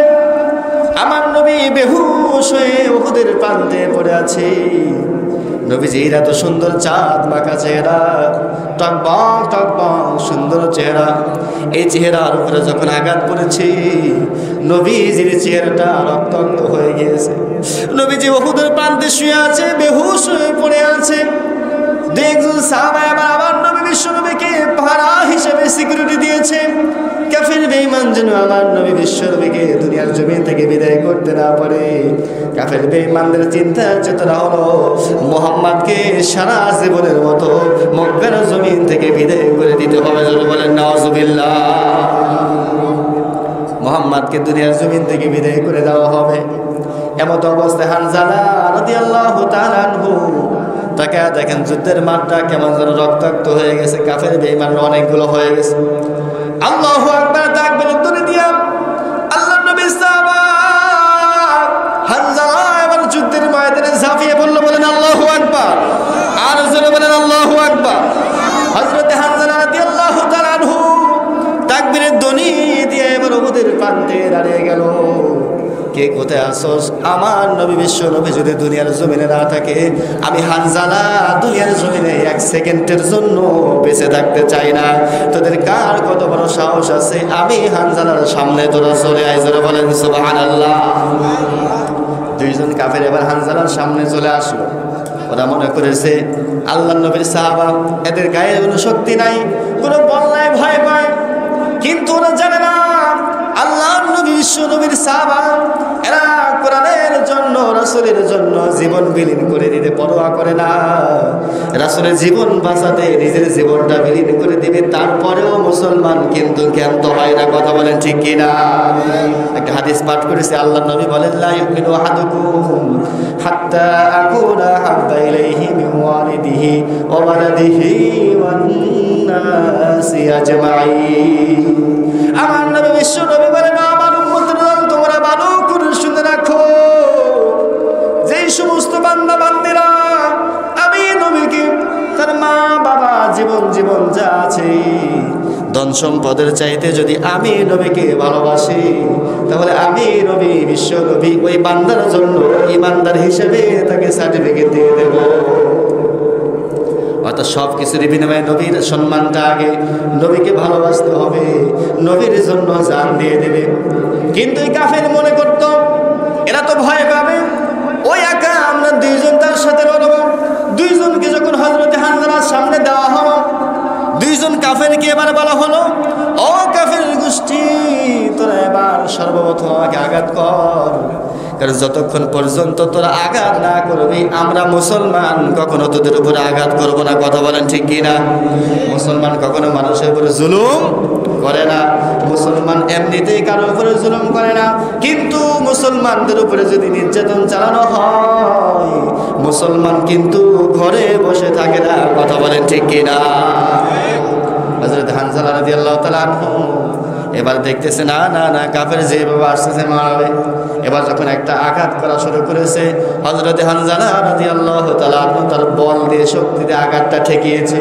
আমার নবী বেহুশ হয়ে উহুদের প্রান্তে পড়ে আছে। নবীজির এত সুন্দর চাঁদ মাখা চেহারা, টকবক টকবক সুন্দর চেহারা, এই চেহারার উপরে যখন আঘাত পড়েছে, নবীজির চেহারাটা রক্তাক্ত হয়ে গিয়েছে। নবীজি উহুদের প্রান্তে শুয়ে আছে, বেহুশ হয়ে পড়ে আছে। দেখুন সাহাবা এবার আবার নবী বিশ্ব নবীকে পাহারা হিসেবে সিকিউরিটি দিয়েছে। কাফের বেঈমান যেন আমার নবী বিশ্ব নবীকে দুনিয়ার জমিন থেকে বিদায় করতে না পারে। কাফের বেঈমানদের চিন্তা চেতনা হলো মুহাম্মদকে সারা জীবনের মতো মক্কার জমিন থেকে বিদায় করে দিতে হবে। যদি বলেন নাউজুবিল্লাহ, মুহাম্মদকে দুনিয়ার জমিন থেকে বিদায় করে দেওয়া হবে। এমত অবস্থায় হানজালা রাদিয়াল্লাহু তাআলা আনহু তাকে দেখেন যুদ্ধের মাঠটা কেমন যেন রক্তাক্ত হয়ে গেছে, কাফের বেঈমান অনেকগুলো হয়ে গেছে। আল্লাহু আকবার তাকবীর তুলে দিয়া আল্লাহর নবী সাহাবা হানজালা এবার যুদ্ধের ময়দানে ঝাঁপিয়ে পড়লো। বলেন আল্লাহু আকবার, আর জোরে বলেন আল্লাহু আকবার। হযরত হানজালা রাদিয়াল্লাহু তাআলা আনহু তাকবীরের ধ্বনি দিয়ে এবার উহুদের প্রান্তে দাঁড়িয়ে গেল। কে কোথায় আসোস? আমার নবী বিশ্ব নবী যদি দুনিয়ার জমিনে না থাকে, আমি হানজালা দুনিয়ার জমিনে 1 সেকেন্ডের জন্য বেঁচে থাকতে চাই না। তোদের কার কত বড় সাহস আছে আমি হানজালার সামনে তোরা চলে আয়? জোরে বলেন সুবহানাল্লাহ। 2 দুইজন কাফের এবার হানজালার সামনে চলে আসলো। ওরা মনে করেছে আল্লাহর নবীর সাহাবা, এদের গায়ে কোনো শক্তি নাই, কোনো বল নাই, ভয় পায়। কিন্তু ওরা জানে না আল্লাহর নবী বিশ্ব নবীর সাহাবা, এরা কোরআনের জন্য, রাসূলের জন্য জীবন বিলীন করে দিতে পরোয়া করে না। রাসূলের জীবন বাঁচাতে নিজের জীবনটা বিলীন করে দিবে, তারপরেও মুসলমান কিন্তু জ্ঞাত হয় না। কথা বলেন ঠিক কিনা? একটা হাদিস পাঠ করেছে, আল্লাহর নবী বলেন, লা ইউমিনু আহাদুকুম হাত্তা আকুনা হাব্বা ইলাইহি মিন ওয়ালিদিহি ওয়া ওয়ালাদিহি ওয়ান নাসি আজমাইন। আমার নবী বিশ্ব নবী বলেন, আমার উম্মতরা তোমরা ভালো করে শুনে রাখো, যেই সমস্ত বান্দা বান্দিরা আমি নবীকে, তার মা বাবা, জীবন যা আছে, ধন সম্পদের চাইতে যদি আমি নবীকে ভালোবাসি, তাহলে আমি নবী বিশ্ব নবী ওই বান্দার জন্য ইমানদার হিসেবে তাকে সার্টিফিকেট দিয়ে দেব। অর্থাৎ সব কিছুর বিনিময়ে নবীর সম্মানটা আগে, নবীকে ভালোবাসতে হবে, নবীর জন্য জান দিয়ে দেবে। কিন্তু এই কাফের মনে করত এরা তো ভয় পাবে, ওই একা আমরা দুইজন তার সাথে লড়ব। দুইজনকে যখন হযরতে হানজালার সামনে দেওয়া হলো, দুইজন কাফেরকে এবার বলা হলো, ও কাফের গোষ্ঠী, তোরা এবার সর্বপ্রথম আমাকে আঘাত কর, কারণ যতক্ষণ পর্যন্ত তোরা আঘাত না করবি আমরা মুসলমান কখনো তোদের উপরে আঘাত করব না। কথা বলেন ঠিক কিনা? মুসলমান কখনো মানুষের উপরে জুলুম করে না, মুসলমান এমনিতেই কারোর উপরে জুলুম করে না। কিন্তু মুসলমানদের উপরে যদি নির্যাতন চালানো হয়, মুসলমান কিন্তু ঘরে বসে থাকে না। কথা বলেন ঠিক কিনা? হযরত হানজালা রাদিয়াল্লাহু তাআলা আনহু এবার দেখতেছে না না না কাফের যেভাবে আসতেছে মারবে। এবার যখন একটা আঘাত করা শুরু করেছে, হযরত হানজালা রাদিয়াল্লাহু তাআলা আনহু তার বল দিয়ে, শক্তি দিয়ে আঘাতটা ঠেকিয়েছে।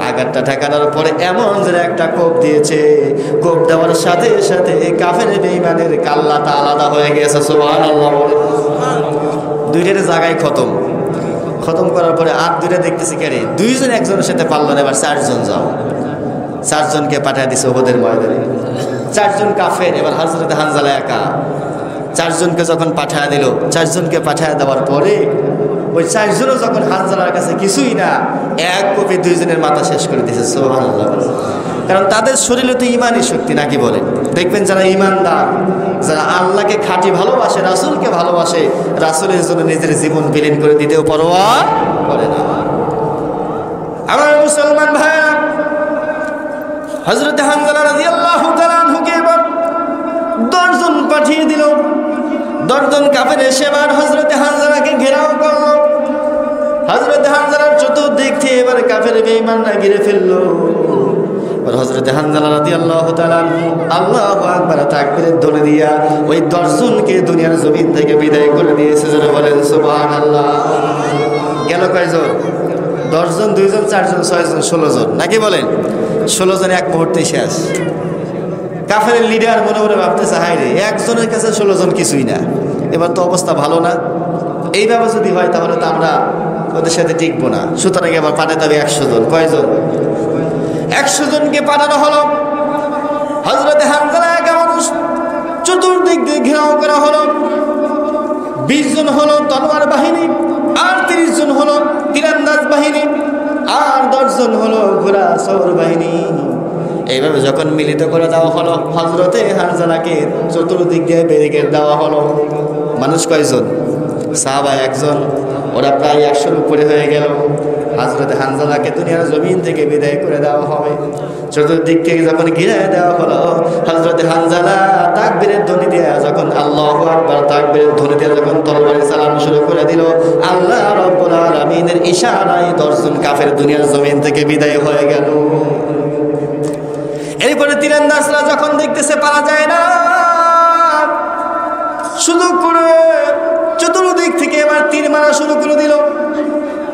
আঘাতটা ঠেকানোর পরে এমন যে একটা কোপ দিয়েছে, কোপ দেওয়ার সাথে সাথে কাফের বেঈমানের কাল্লাটা আলাদা হয়ে গেছে। সুবহানাল্লাহ। দুইটার জায়গায় খতম করার পরে আর দুইটা দেখতেছি কেন দুইজন একজনের সাথে পারলো না, এবার চারজন যাও, চারজনকে পাঠিয়ে দিছে ওদের ময়দানে। চারজন কাফের, এবার হযরত হানজালা একা। চারজনকে যখন পাঠিয়ে দিল, চারজনকে পাঠিয়ে দেওয়ার পরে ওই চারজনও যখন হানজালার কাছে কিছুই না, এক কোপে দুইজনের মাথা শেষ করে দিয়েছে। সুবহানাল্লাহ। কারণ তাদের শরীরে তো ইমানই শক্তি, নাকি বলেন? দেখবেন যারা ইমানদার, যারা আল্লাহকে খাঁটি ভালোবাসে, রাসূলকে ভালোবাসে, রাসূলের জন্য নিজের জীবন বিলীন করে দিতেও পরোয়া করে না। আমার মুসলমান ভাইরা, হযরত হানজালা রাদিয়াল্লাহু তাআলা আনহুকে এবার 10 জন পাঠিয়ে দিল। 10 জন কাফের এসে এবার হযরত হানজালাকে ঘেরাও করল। হযরত হানজালার চতুর্দিক থেকে এবার কাফের বেঈমানরা ঘিরে ফেলল। আর হযরত হানজালা রাদিয়াল্লাহু তাআলা আনহু আল্লাহু আকবার তাকবীরের ধ্বনি দিয়া ওই 10 জনকে দুনিয়ার জমিন থেকে বিদায় করে দিয়েছে। যারা বলেন সুবহানাল্লাহ। গেল কয়জন? 10 জন, 2 জন, 4 জন, 6 জন, 16 জন, নাকি বলেন? 16 জন এক মুহূর্তে শেষ। কাফেরের লিডার মনে মনে ভাবতেছে, হায় রে, একজনের কাছে 16 জন কিছুই না, এবার তো অবস্থা ভালো না। এইভাবে যদি হয় তাহলে তো আমরা ওদের সাথে টিকবো না। সুতরাং এবার পাঠাতে হবে 100 জন। কয়জন? 100 জনকে পাঠানো হলো। হযরত হানজালা একা মানুষ, চতুর্দিক দিয়ে ঘেরাও করা হলো। 20 জন হলো তলোয়ার বাহিনী, আর 30 জন হলো তীরন্দাজ বাহিনী, আর 10 জন হলো ঘোড়া সওয়ার বাহিনী। এইভাবে যখন মিলিত করে দেওয়া হলো, হযরতে হানজালাকে চতুর্দিক দিয়ে ব্যারিকেড দেওয়া হলো। মানুষ কয়জন? সাহাবা 1 জন। ওরা প্রায় 100-র উপরে হয়ে গেল। হযরতে হানজালাকে দুনিয়ার জমিন থেকে বিদায় করে দেওয়া হবে। চতুর্দিক থেকে যখন ঘিরে দেওয়া হলো, হযরতে হানজালা তাকবীরের ধ্বনি দিয়ে যখন আল্লাহু আকবার তাকবীরের ধ্বনি দিয়ে যখন তরবারি চালানো শুরু করে দিল, আল্লাহ রাব্বুল আলামিনের ইশারায় 10 জন কাফের দুনিয়ার জমিন থেকে বিদায় হয়ে গেল। এরপরে তীরন্দাজরা যখন দেখতেছে পারা যায় না, সুযোগ করে চতুর্দিক থেকে এবার তীর মারা শুরু করে দিল।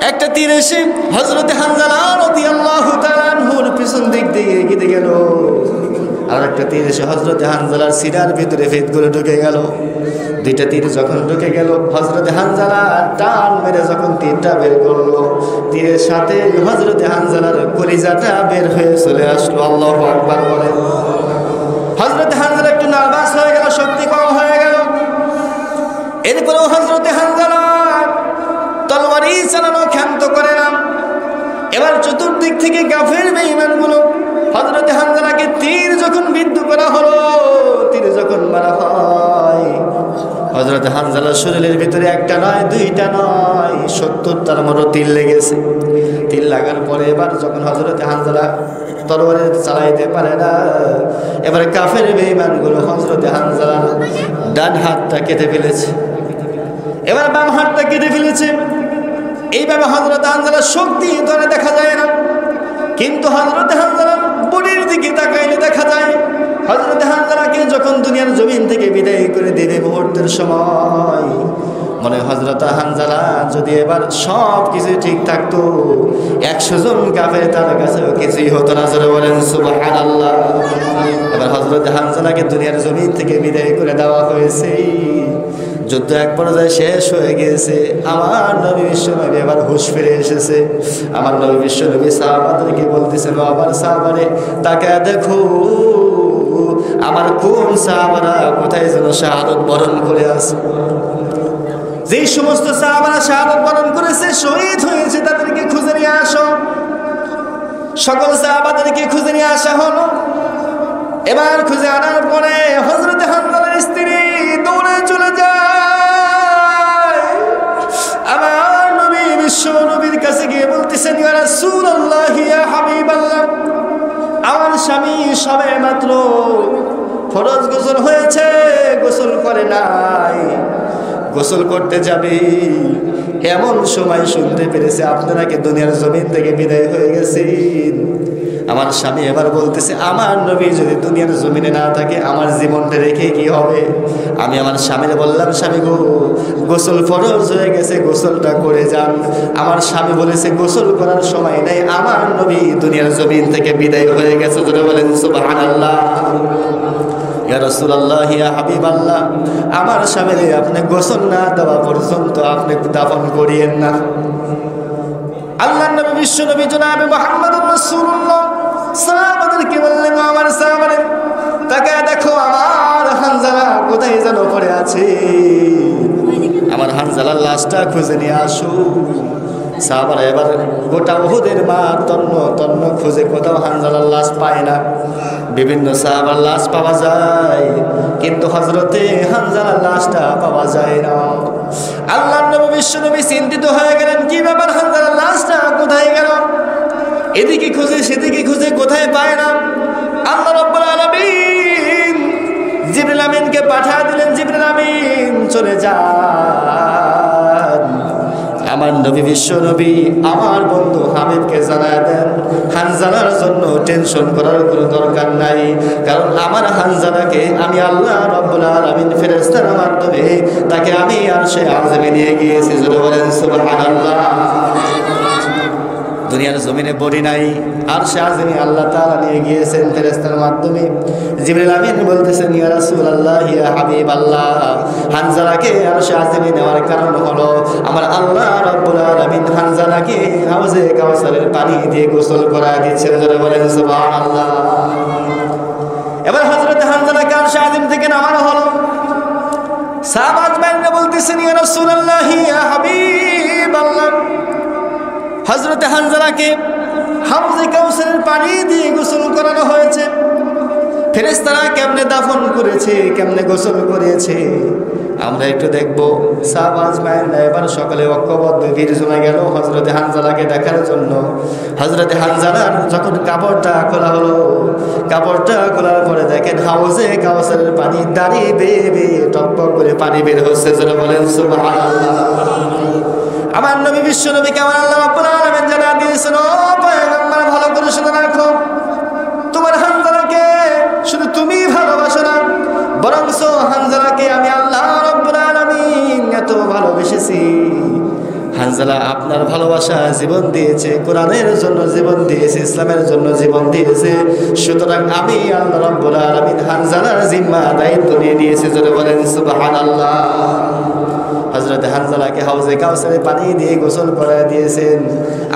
একটা তীর এসে হযরত হানজালা রাদিয়াল্লাহু তাআলা আনহুর পিছন দিক দিয়ে এগিয়ে গেল। আর একটা তীর এসে হযরত হানজালার সিনার ভিতরে ভেদ করে ঢুকে গেল। 2টা তীর যখন ঢুকে গেল, হযরত হানজালা টান মেরে যখন তীরটা বের করলো, তীরের সাথে হযরত হানজালার কলিজাটা বের হয়ে চলে আসলো। আল্লাহু আকবার বলে। হযরত হানজালা একটু নার্ভাস হয়ে গেল, শক্তি কম হয়ে গেল। এরপরেও হযরতে হানজালা তলোয়ারি চালানো ক্ষান্ত করে না। এবার চতুর্দিক থেকে কাফের বেঈমানগুলো হযরতে হানজালাকে তীর যখন বিদ্ধ করা হলো, তীর যখন মারা হয়, হযরতে হানজালার শরীরের ভিতরে একটা নয়, দুইটা নয়, 70টার মতো তীর লেগেছে। তীর লাগার পরে এবার যখন হযরতে হানজালা তরবারি চালাইতে পারে না, এবার কাফের বেঈমানগুলো হযরতে হানজালার ডান হাতটা কেটে ফেলেছে, এবার বাম হাতটা কেটে ফেলেছে। এইভাবে হযরতে হানজালার শক্তি ধরে দেখা যায় না, কিন্তু হযরতে হানজালার বডির দিকে তাকাইলে দেখা যায় হযরতে হানজালাকে যখন দুনিয়ার জমিন থেকে বিদায় করে দিবে মুহূর্তের সময়, মনে হযরত হানজালা যদি এবার সব কিছু ঠিক থাকতো, 100 জন কাফের তার কাছে কিছুই হতো না। জোরে বলেন সুবহানাল্লাহ। এবার হযরতে হানজালাকে দুনিয়ার জমিন থেকে বিদায় করে দেওয়া হয়েছে। যুদ্ধ এক পর্যায়ে শেষ হয়ে গিয়েছে। আমার নবী বিশ্বনবী এবার হুঁশ ফিরে এসেছে। আমার নবী বিশ্বনবী সাহাবাদেরকে বলতেছেন, আমার সাহাবারে তাকে দেখো, আমার কোন সাহাবারা কোথায় যেন শাহাদত বরণ করে আছে। যেই সমস্ত সাহাবারা শাহাদত বরণ করেছে, শহীদ হয়েছে, তাদেরকে খুঁজে নিয়ে আসো। সকল সাহাবাদেরকে খুঁজে নিয়ে আসা হলো। এবার খুঁজে আনার পরে হযরতে হানজালার স্ত্রী দৌড়ে চলে যায়। আমার নবী বিশ্ব নবীর কাছে গিয়ে বলতেছেন, ইয়া রাসূলুল্লাহ, ইয়া হাবিবাল্লাহ, আমার স্বামী সবে মাত্র ফরজ গোসল হয়েছে, গোসল করে নাই, গোসল করতে যাবে, এমন সময় শুনতে পেরেছে আপনারা কি দুনিয়ার জমিন থেকে বিদায় হয়ে গেছেন। আমার স্বামী এবার বলতেছে, আমার নবী যদি দুনিয়ার জমিনে না থাকে, আমার জীবনটা রেখে কি হবে। আমি আমার স্বামীর বললাম, স্বামী গো, গোসল ফরজ হয়ে গেছে, গোসলটা করে যান। আমার স্বামী বলেছে, গোসল করার সময় নেই, আমার নবী দুনিয়ার জমিন থেকে বিদায় হয়ে গেছে। জোরে বলেন সুবহানাল্লাহ। ইয়া রাসূলুল্লাহ, ইয়া হাবিবাল্লাহ, আমার স্বামীরে আপনি গোসল না দেওয়া পর্যন্ত আপনি দাফন করিয়েন না। আল্লাহর নবী বিশ্ব নবী জনাবে মুহাম্মদুর রাসূলুল্লাহ সাহাবাদেরকে বললেন, আমার সাহাবারে তাকে দেখো, আমার হানজালা কোথায় যেন পড়ে আছে, আমার হানজালার লাশটা খুঁজে নিয়ে আসো। সাহাবারা এবার গোটা উহুদের মাঠ তন্ন তন্ন খুঁজে কোথাও হানজালার লাশ পায় না। বিভিন্ন সাহাবার লাশ পাওয়া যায়, কিন্তু হযরতে হানজালার লাশটা পাওয়া যায় না। আল্লাহর নবী বিশ্বনবী চিন্তিত হয়ে গেলেন, কি ব্যাপার, হানজালার লাশটা কোথায় গেল। এদিকে খুঁজে সেদিকে খুঁজে কোথায় পায় না। আল্লাহ রাব্বুল আলামিন জিবরিল আমিনকে পাঠিয়ে দিলেন, জিবরিল আমিন চলে যান, আমার নবী বিশ্ব নবী আমার বন্ধু হাবিবকে জানায় দেন, হানজালার জন্য টেনশন করার কোনো দরকার নাই, কারণ আমার হানজালাকে আমি আল্লাহ রাব্বুল আলামিন ফেরেশতার মাধ্যমে তাকে আমি আরশে আযমে নিয়ে গিয়েছি। জোরে বলেন সুবহানাল্লাহ। দুনিয়ার জমিনে বডি নাই, আরশে আযমে আল্লাহ তাআলা নিয়ে গিয়েছেন ফেরেশতার মাধ্যমে। জিবরিল আমিন বলতেছেন, ইয়া রাসূলুল্লাহ, ইয়া হাবিবাল্লাহ, হানজালাকে আরশে আযমে নেওয়ার কারণ হলো আমার আল্লাহ রাব্বুল আলামিন হানজালাকে হাউজে কাউসারের পানি দিয়ে গোসল করায় দিচ্ছেন। জোরে বলেন সুবহানাল্লাহ। এবার হযরত হানজালাকে আরশে আযম থেকে নামানো হলো। সাহাবারা বলতেছেন, ইয়া রাসূলুল্লাহ, ইয়া হাবিবাল্লাহ, হযরতে হানজালাকে হাউজে কাউসারের পানি দিয়ে গোসল করানো হয়েছে। ফেরেশতারা কেমনে দাফন করেছে, কেমনে গোসল করেছে আমরা একটু দেখবো। সাহাবারা এবার সকালে ঐক্যবদ্ধ ভিড় জমে গেল হযরতে হানজালাকে দেখার জন্য। হযরতে হানজালার যখন কাপড়টা খোলা হলো, কাপড়টা খোলার পরে দেখেন হাউজে কাউসারের পানি দাঁড়িয়ে বেয়ে বেয়ে টকটক করে পানি বের হচ্ছে। জোরে বলেন সুবহানাল্লাহ। আমার নবী বিশ্ব নবীকে আমার আল্লাহ রাব্বুল আলামিন জানা দিয়েছেন, ও পয়গম্বর, ভালো করে শুনে রাখো, তোমার হানজালাকে শুধু তুমি ভালোবাসো না, বরং হানজালাকে আমি আল্লাহ রাব্বুল আলামিন এত ভালোবেসেছি। হানজালা আপনার ভালোবাসা জীবন দিয়েছে, কোরআনের জন্য জীবন দিয়েছে, ইসলামের জন্য জীবন দিয়েছে। সুতরাং আমি আল্লাহ রাব্বুল আলামিন হানজালার জিম্মা দায়িত্ব নিয়ে নিয়েছি। জোরে বলেন সুবহানাল্লাহ। হযরতে হানজালাকে হাউজে কাউসারে পানি দিয়ে গোসল করায় দিয়েছেন।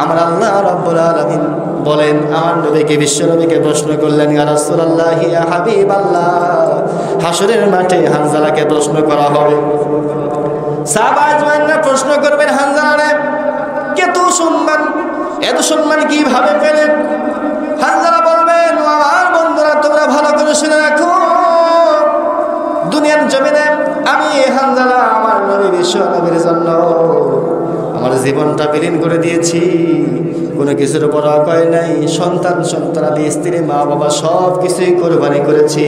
আমার আল্লাহ রাব্বুল আলামিন বলেন, আমার নবীকে বিশ্ব নবীকে প্রশ্ন করলেন, ইয়া রাসূলুল্লাহ, ইয়া হাবিবাল্লাহ, হাসরের মাঠে হানজালাকে প্রশ্ন করা হবে, সাহাবা আজমাইনরা প্রশ্ন করবেন হানজালা এত সম্মান কিভাবে পেলেন? হানজালা বলবেন, আমার বন্ধুরা তোমরা ভালো করে শুনে রাখো, দুনিয়ার জমিনে আমি হানজালা আমার নবী বিশ্ব নবীর জন্য আমার জীবনটা বিলীন করে দিয়েছি। কোনো কিছুর পরোয়া করে নাই। সন্তানাদি, স্ত্রী, মা বাবা সব কিছুই কোরবানি করেছি,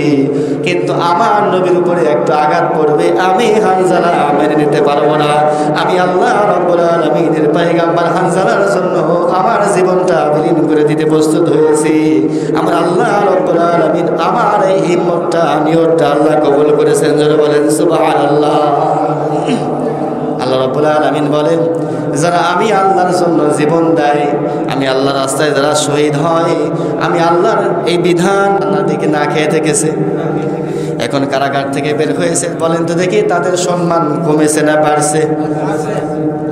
কিন্তু আমার নবীর উপরে একটু আঘাত পড়বে, আমি হানজালা মেনে নিতে পারবো না। আমি আল্লাহ রাব্বুল আলামিনের পয়গম্বর হানজালার জন্য আমার জীবনটা বিলীন করে দিতে প্রস্তুত হয়েছি। আমার আল্লাহ রাব্বুল আলামিন আমার এই হিম্মতটা, নিয়তটা আল্লাহ কবুল করেছেন। জোরে বলেন সুবহানাল্লাহ। আল্লাহ রাব্বুল আলামিন বলেন, যারা আমি আল্লাহর জন্য জীবন দেয়, আমি আল্লাহর রাস্তায় যারা শহীদ হয়, আমি আল্লাহর এই বিধান আল্লাহর দিকে না খেয়ে থেকেছে, এখন কারাগার থেকে বের হয়েছে, বলেন তো দেখি তাদের সম্মান কমেছে না বাড়ছে?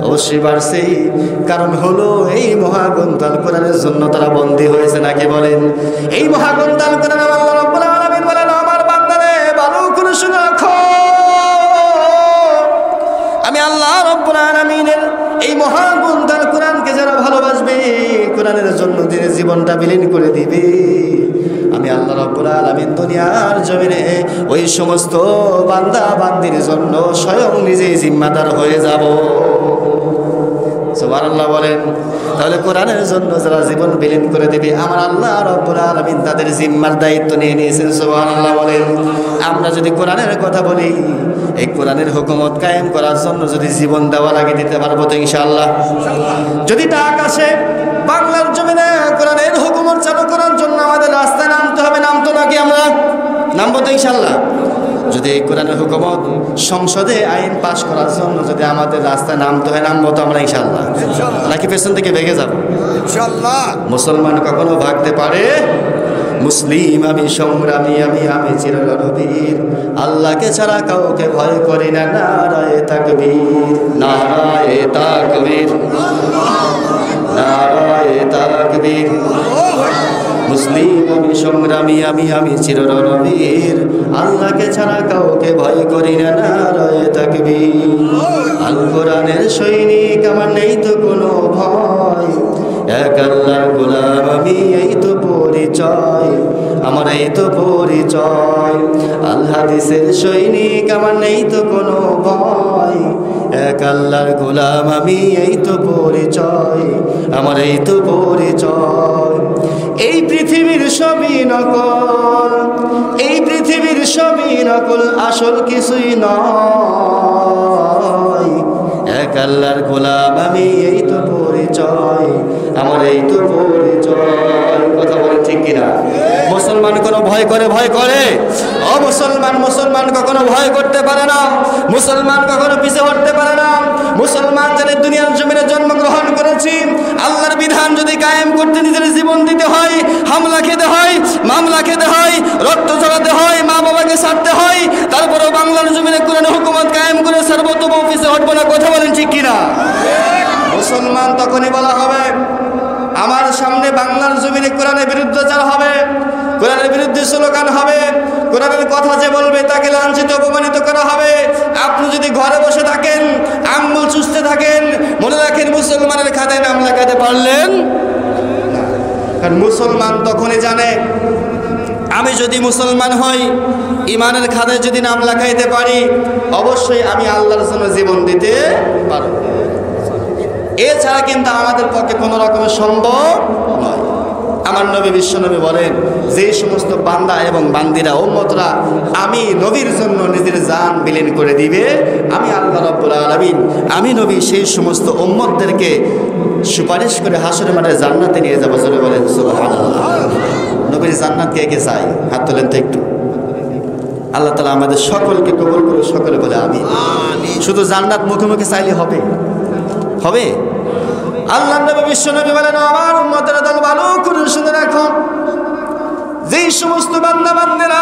অবশ্যই বাড়ছে। কারণ হলো এই মহাগ্রন্থ আল কোরআনের জন্য তারা বন্দী হয়েছে নাকি বলেন? এই মহাগ্রন্থ আল কোরআন আল্লাহ রাব্বুল আলামিন বলেন, আমার বান্দারে ভালো করে শুনে রাখো, আমি আল্লাহ রাব্বুল আলামিনের এই মহাগ্রন্থ আল কোরআনকে যারা ভালোবাসবে, কোরআনের জন্য দিনের জীবনটা বিলীন করে দিবে, আমি আল্লাহ রাব্বুল আলামিন দুনিয়ার জমিনে ওই সমস্ত বান্দা বান্দির জন্য স্বয়ং নিজেই জিম্মাদার হয়ে যাব। সুবহানাল্লাহ বলেন। তাহলে কোরআনের জন্য যারা জীবন বিলীন করে দেবে, আমার আল্লাহ রাব্বুল আলামিন তাদের জিম্মার দায়িত্ব নিয়ে নিয়েছেন। সুবহানাল্লাহ বলেন। আমরা যদি কোরআনের কথা বলি, এই কোরআনের হুকুমত কায়েম করার জন্য যদি জীবন দেওয়া লাগে, দিতে পারবো তো ইনশাআল্লাহ? যদি ডাক আসে বাংলার জমিনে কোরআনের হুকুমত চালু করার জন্য আমাদের রাস্তায় নামতে হবে, নামতো নাকি আমরা? নামবো তো ইনশাআল্লাহ। যদি এই কোরআনের হুকুমত সংসদে আইন পাশ করার জন্য যদি আমাদের রাস্তায় নামতে হয়, নামবো তো আমরা ইনশাআল্লাহ? নাকি পেছন থেকে ভেগে যাবো? ইনশাআল্লাহ। মুসলমান কখনো ভাগতে পারে? মুসলিম আমি, সংগ্রামী আমি চিরনবীর, আল্লাহকে ছাড়া কাউকে ভয় করি না। নারায়ে তাকবীর, নারায়ে তাকবীর, নারায়ে তাকবীর। মুসলিম আমি, সংগ্রামী আমি চিরনবীর, আল্লাহকে ছাড়া কাউকে ভয় করি না। নারায়ে তাকবীর। আল কোরআনের সৈনিক আমার, নেই তো কোনো ভয়, এক আল্লাহর গোলাম আমি, এই তো পরিচয় আমার, এই তো পরিচয়। আল হাদিসের সৈনিক আমার, নেই তো কোনো ভয়, এক আল্লাহর গোলাম আমি, এই তো পরিচয় আমার, এই তো পরিচয়। এই পৃথিবীর সবই নকল, এই পৃথিবীর সবই নকল, আসল কিছুই নয়, এক আল্লাহর গোলাম আমি, এই তো পরিচয় আমার, এই তো পরিচয়। কথা বলে ঠিক কিনা? মুসলমান কোনো ভয় করে? ভয় করে? ও মুসলমান, মুসলমান কখনো ভয় করতে পারে না, মুসলমান কখনো পিছিয়ে হটতে পারে না। মুসলমান জানে দুনিয়ার জমিনে জন্মগ্রহণ করেছি, আল্লাহর বিধান যদি কায়েম করতে নিজের জীবন দিতে হয়, হামলা খেতে হয়, মামলা খেতে হয়, রক্ত ঝরাতে হয়, মা বাবাকে ছাড়তে হয়, তারপরেও বাংলার জমিনে কোরআনের হুকুমত কায়েম করে ছাড়বো, তবু পিছিয়ে হটবো না। কথা বলেন ঠিক কিনা? মুসলমান তখনই বলা হবে, আমার সামনে বাংলার জমিনে কোরআনের বিরুদ্ধাচার হবে, কোরআনের বিরুদ্ধে স্লোগান হবে, কোরআনের কথা যে বলবে তাকে লাঞ্ছিত অপমানিত করা হবে। আপনি যদি ঘরে বসে থাকেন, আঙ্গুল চুষতে থাকেন, মনে রাখেন মুসলমানের খাতায় নাম লেখাতে পারলেন না। কারণ মুসলমান তখনই জানে, আমি যদি মুসলমান হই, ইমানের খাতায় যদি নাম লেখাইতে পারি, অবশ্যই আমি আল্লাহর জন্য জীবন দিতে পারব। এছাড়া কিন্তু আমাদের পক্ষে কোনো রকমের সম্ভব নয়। আমার নবী বিশ্বনবী বলেন, যে সমস্ত বান্দা এবং বান্দিরা উম্মতরা আমি নবীর জন্য নিজের জান বিলীন করে দিবে, আমি আল্লাহ রাব্বুল আলামিন, আমি নবী সেই সমস্ত উম্মতদেরকে সুপারিশ করে হাসরের মাঠে জান্নাতে নিয়ে যাবো। জোরে বলেন সুবহানাল্লাহ। নবীর জান্নাত কে কে চাই? হাত তোলেন তো একটু। আল্লাহ তাআলা আমাদের সকলকে কবুল করে, সকলে বলে আমিন। শুধু জান্নাত মুখে মুখে চাইলে হবে? হবে? আল্লাহ নবী বিশ্বনবী বলেন, আমার উম্মতের দল ভালো করে শুনে রাখো, যেই সমস্ত বান্দা বান্দিরা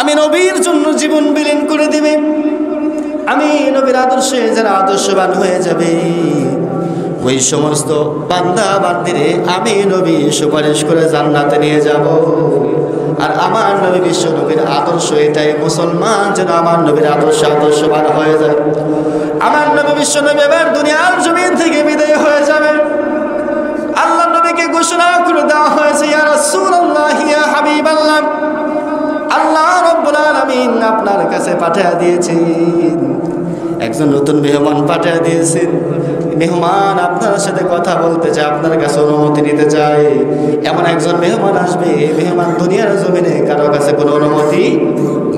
আমি নবীর জন্য জীবন বিলীন করে দিবে, আমি নবীর আদর্শে যারা আদর্শবান হয়ে যাবে, ওই সমস্ত বান্দা বান্দিরে আমি নবী সুপারিশ করে জান্নাতে নিয়ে যাব। আর আমার নবী বিশ্ব নবীর আদর্শ এটাই, মুসলমান যেন আমার নবীর আদর্শবান হয়ে যায়। আমার নবী বিশ্ব নবী এবার দুনিয়ার জমিন থেকে বিদায় হয়ে যাবে। আল্লাহ নবীকে ঘোষণা করে দেওয়া হয়েছে, ইয়া রাসূলুল্লাহ, ইয়া হাবিবাল্লাহ, আল্লাহ রাব্বুল আলামিন আপনার কাছে পাঠিয়ে দিয়েছেন, একজন নতুন মেহমান পাঠিয়ে দিয়েছেন। মেহমান আপনার সাথে কথা বলতে চায়, আপনার কাছে অনুমতি নিতে চায়। এমন একজন মেহমান আসবে, এই মেহমান দুনিয়ার জমিনে কারো কাছে কোনো অনুমতি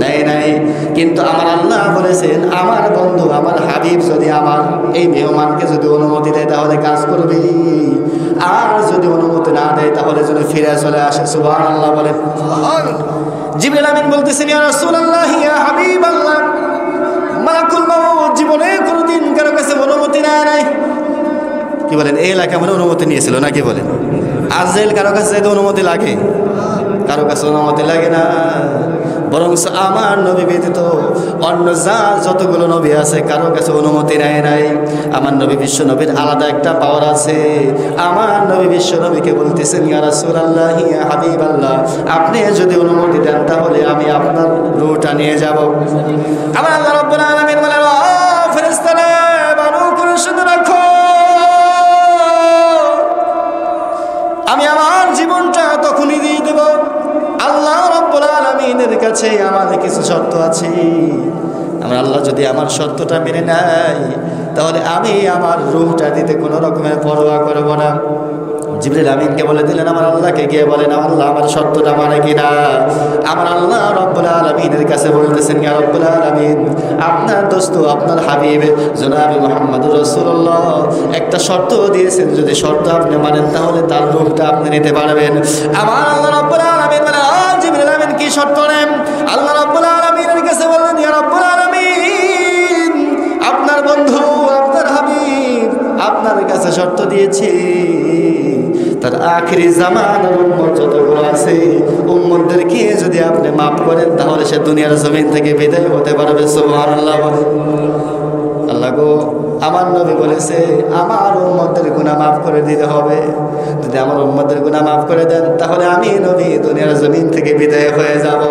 নেয় নাই, কিন্তু আমার আল্লাহ বলেছেন আমার বন্ধু আমার হাবিব যদি আমার এই মেহমানকে যদি অনুমতি দেয় তাহলে কাজ করবে, আর যদি অনুমতি না দেয় তাহলে যদি ফিরে চলে আসে। সুবহানাল্লাহ বলেন। জিবরিল আমিন বলতেছেন, ইয়া রাসূলুল্লাহ, ইয়া হাবিবাল্লাহ, মালাকুল মাউত জীবনে কোনোদিন কারো কাছে অনুমতি নেয় নাই। কি বলেন? এই এলাকা মানে অনুমতি নিয়েছিল নাকি বলেন? আজরাইল কারো কাছে অনুমতি লাগে? কারো কাছে অনুমতি লাগে না। বরং আমার নবী ব্যতীত অন্য যতগুলো নবী আছে কারো কাছে অনুমতি নেয় নাই। আমার নবী বিশ্ব নবীর আলাদা একটা পাওয়ার আছে। আমার নবী বিশ্ব নবীকে বলতেছেন, ইয়া রাসূলুল্লাহ, ইয়া হাবিবাল্লাহ, আপনি যদি অনুমতি দেন তাহলে আমি আপনার রূহটা নিয়ে যাব। আমার আল্লাহ রাব্বুল আলামিন বলেন, ও ফেরেশতারা, ভালো করে শুনে রাখো, আমি আমার জীবনটা তখনই দিয়ে দেব। আল্লাহ রাব্বুল আলামিনের কাছে আমার কিছু শর্ত আছে। আমার আল্লাহ যদি আমার শর্তটা মেনে নেয় তাহলে আমি আমার রূহটা দিতে কোনো রকমের পরোয়া করব না। জিবরিল আমিনকে বলে দিলেন, আমার আল্লাহকে গিয়ে বলেন, আল্লাহ আমার শর্তটা মানে কিনা। আমার আল্লাহ রাব্বুল আলামিনের কাছে বলতেছেন, ইয়া রাব্বুল আলামিন, আপনার দোস্ত আপনার হাবিব জনাবে মুহাম্মদুর রাসূলুল্লাহ একটা শর্ত দিয়েছেন, যদি শর্ত আপনি মানেন তাহলে তার রূহটা আপনি নিতে পারবেন। আমার আল্লাহ রাব্বুল আলামিন বলেন, জিবরিল আমিন কি শর্ত নেন? আল্লাহ রাব্বুল আলামিনের কাছে বললেন, ইয়া রাব্বুল আলামিন, আপনার বন্ধু আপনার হাবিব আপনার কাছে শর্ত দিয়েছি, তার আখিরি জামানার উম্মত যতগুলো আছে উম্মতদেরকে যদি আপনি মাফ করেন তাহলে সে দুনিয়ার জমিন থেকে বিদায় হতে পারবে। সুবহানাল্লাহ। আল্লাহ গো, আমার নবী বলেছে আমার উম্মতের গুনাহ মাফ করে দিতে হবে। যদি আমার উম্মতের গুনাহ মাফ করে দেন তাহলে আমি নবী দুনিয়ার জমিন থেকে বিদায় হয়ে যাব।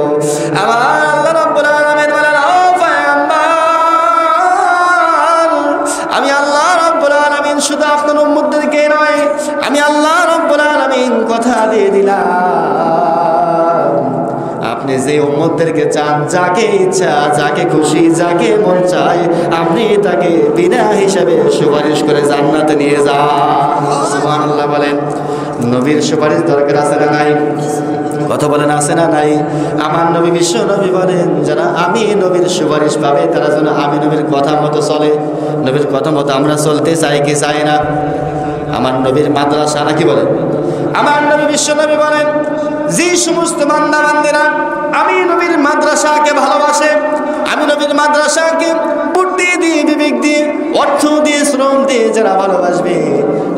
আমার আল্লাহ রাব্বুল আলামিন বলেন, ও পয়গম্বর, আমি আল্লাহ রাব্বুল আলামিন শুধু আপনার উম্মতদেরকে নয়, আমি আল্লাহ রাব্বুল আলামিন কথা দিয়ে দিলাম, আপনি যে উম্মতদেরকে চান, যাকে ইচ্ছা যাকে খুশি যাকে মন চায় আপনি তাকে বিনা হিসাবে সুপারিশ করে জান্নাতে নিয়ে যান। সুবহানাল্লাহ বলেন। নবীর সুপারিশ দরকার আছে না নাই? কথা বলেন, আছে না নাই? আমার নবী বিশ্ব নবী বলেন, যারা আমি নবীর সুপারিশ পাবে তারা যেন আমি নবীর কথা মতো চলে। নবীর কথা মতো আমরা চলতে চাই কি চাই না? আমার নবীর মাদ্রাসা নাকি বলেন? আমার নবী বিশ্ব নবী বলেন, যে সমস্ত বান্দা বান্দিরা আমি নবীর মাদ্রাসাকে ভালোবাসে, আমি নবীর মাদ্রাসাকে বুদ্ধি দিয়ে বিবেক দিয়ে অর্থ দিয়ে শ্রম দিয়ে যারা ভালোবাসবে,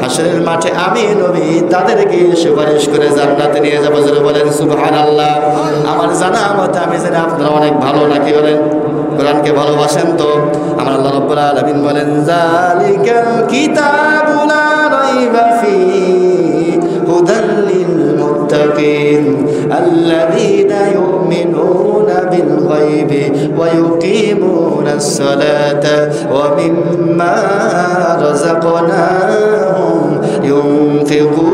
হাসরের মাঠে আমি নবী তাদেরকে সুপারিশ করে জান্নাতে নিয়ে যাবো। যারা বলেন সুবহানাল্লাহ। আমার জানা মতে আমি জানি আপনারা অনেক ভালো নাকি বলেন, কোরআনকে ভালোবাসেন তো। আমার আল্লাহ রাব্বুল আলামিন বলেন, যালিকাল কিতাবু লা রাইবা ফীহি হুদাল লিল মুত্তাকিন আল্লাযীনা ইউমিনুনা বিল গায়বি ওয়া ইউকিমুনাস সালাতা ওয়া মিম্মা রাযাকনাহুম ইউনফিকুন।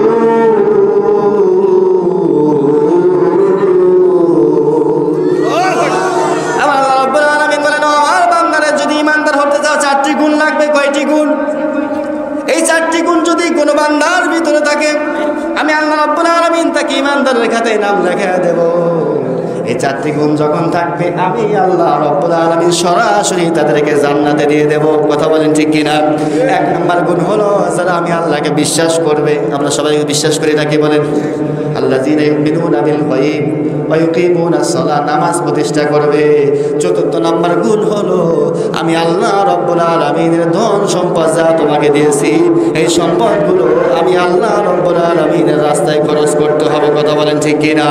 চারটি গুণ লাগবে। কয়টি গুণ? এই চারটি গুণ যদি কোনো বান্দার ভিতরে থাকে আমি আল্লাহ রাব্বুল আলামিন তাকে ইমানদারের খাতায় নাম লেখা দেব। এই চারটি গুণ যখন থাকবে আমি আল্লাহ রাব্বুল আলামিন সরাসরি তাদেরকে জান্নাতে দিয়ে দেব। কথা বলেন ঠিক কিনা? এক নম্বর গুণ হলো যারা আমি আল্লাহকে বিশ্বাস করবে। আমরা সবাই বিশ্বাস করি নাকি বলেন? আল্লাযীনা ইউমিনুনা বিল গায়ব ওয়া ইউকিমুনাস সালাত, নামাজ প্রতিষ্ঠা করবে। চতুর্থ নম্বর গুণ হলো আমি আল্লাহ রাব্বুল আলামিনের ধন সম্পদ যা তোমাকে দিয়েছি এই সম্পদগুলো আমি আল্লাহ রাব্বুল আলামিনের রাস্তায় খরচ করতে হবে। কথা বলেন ঠিক কিনা?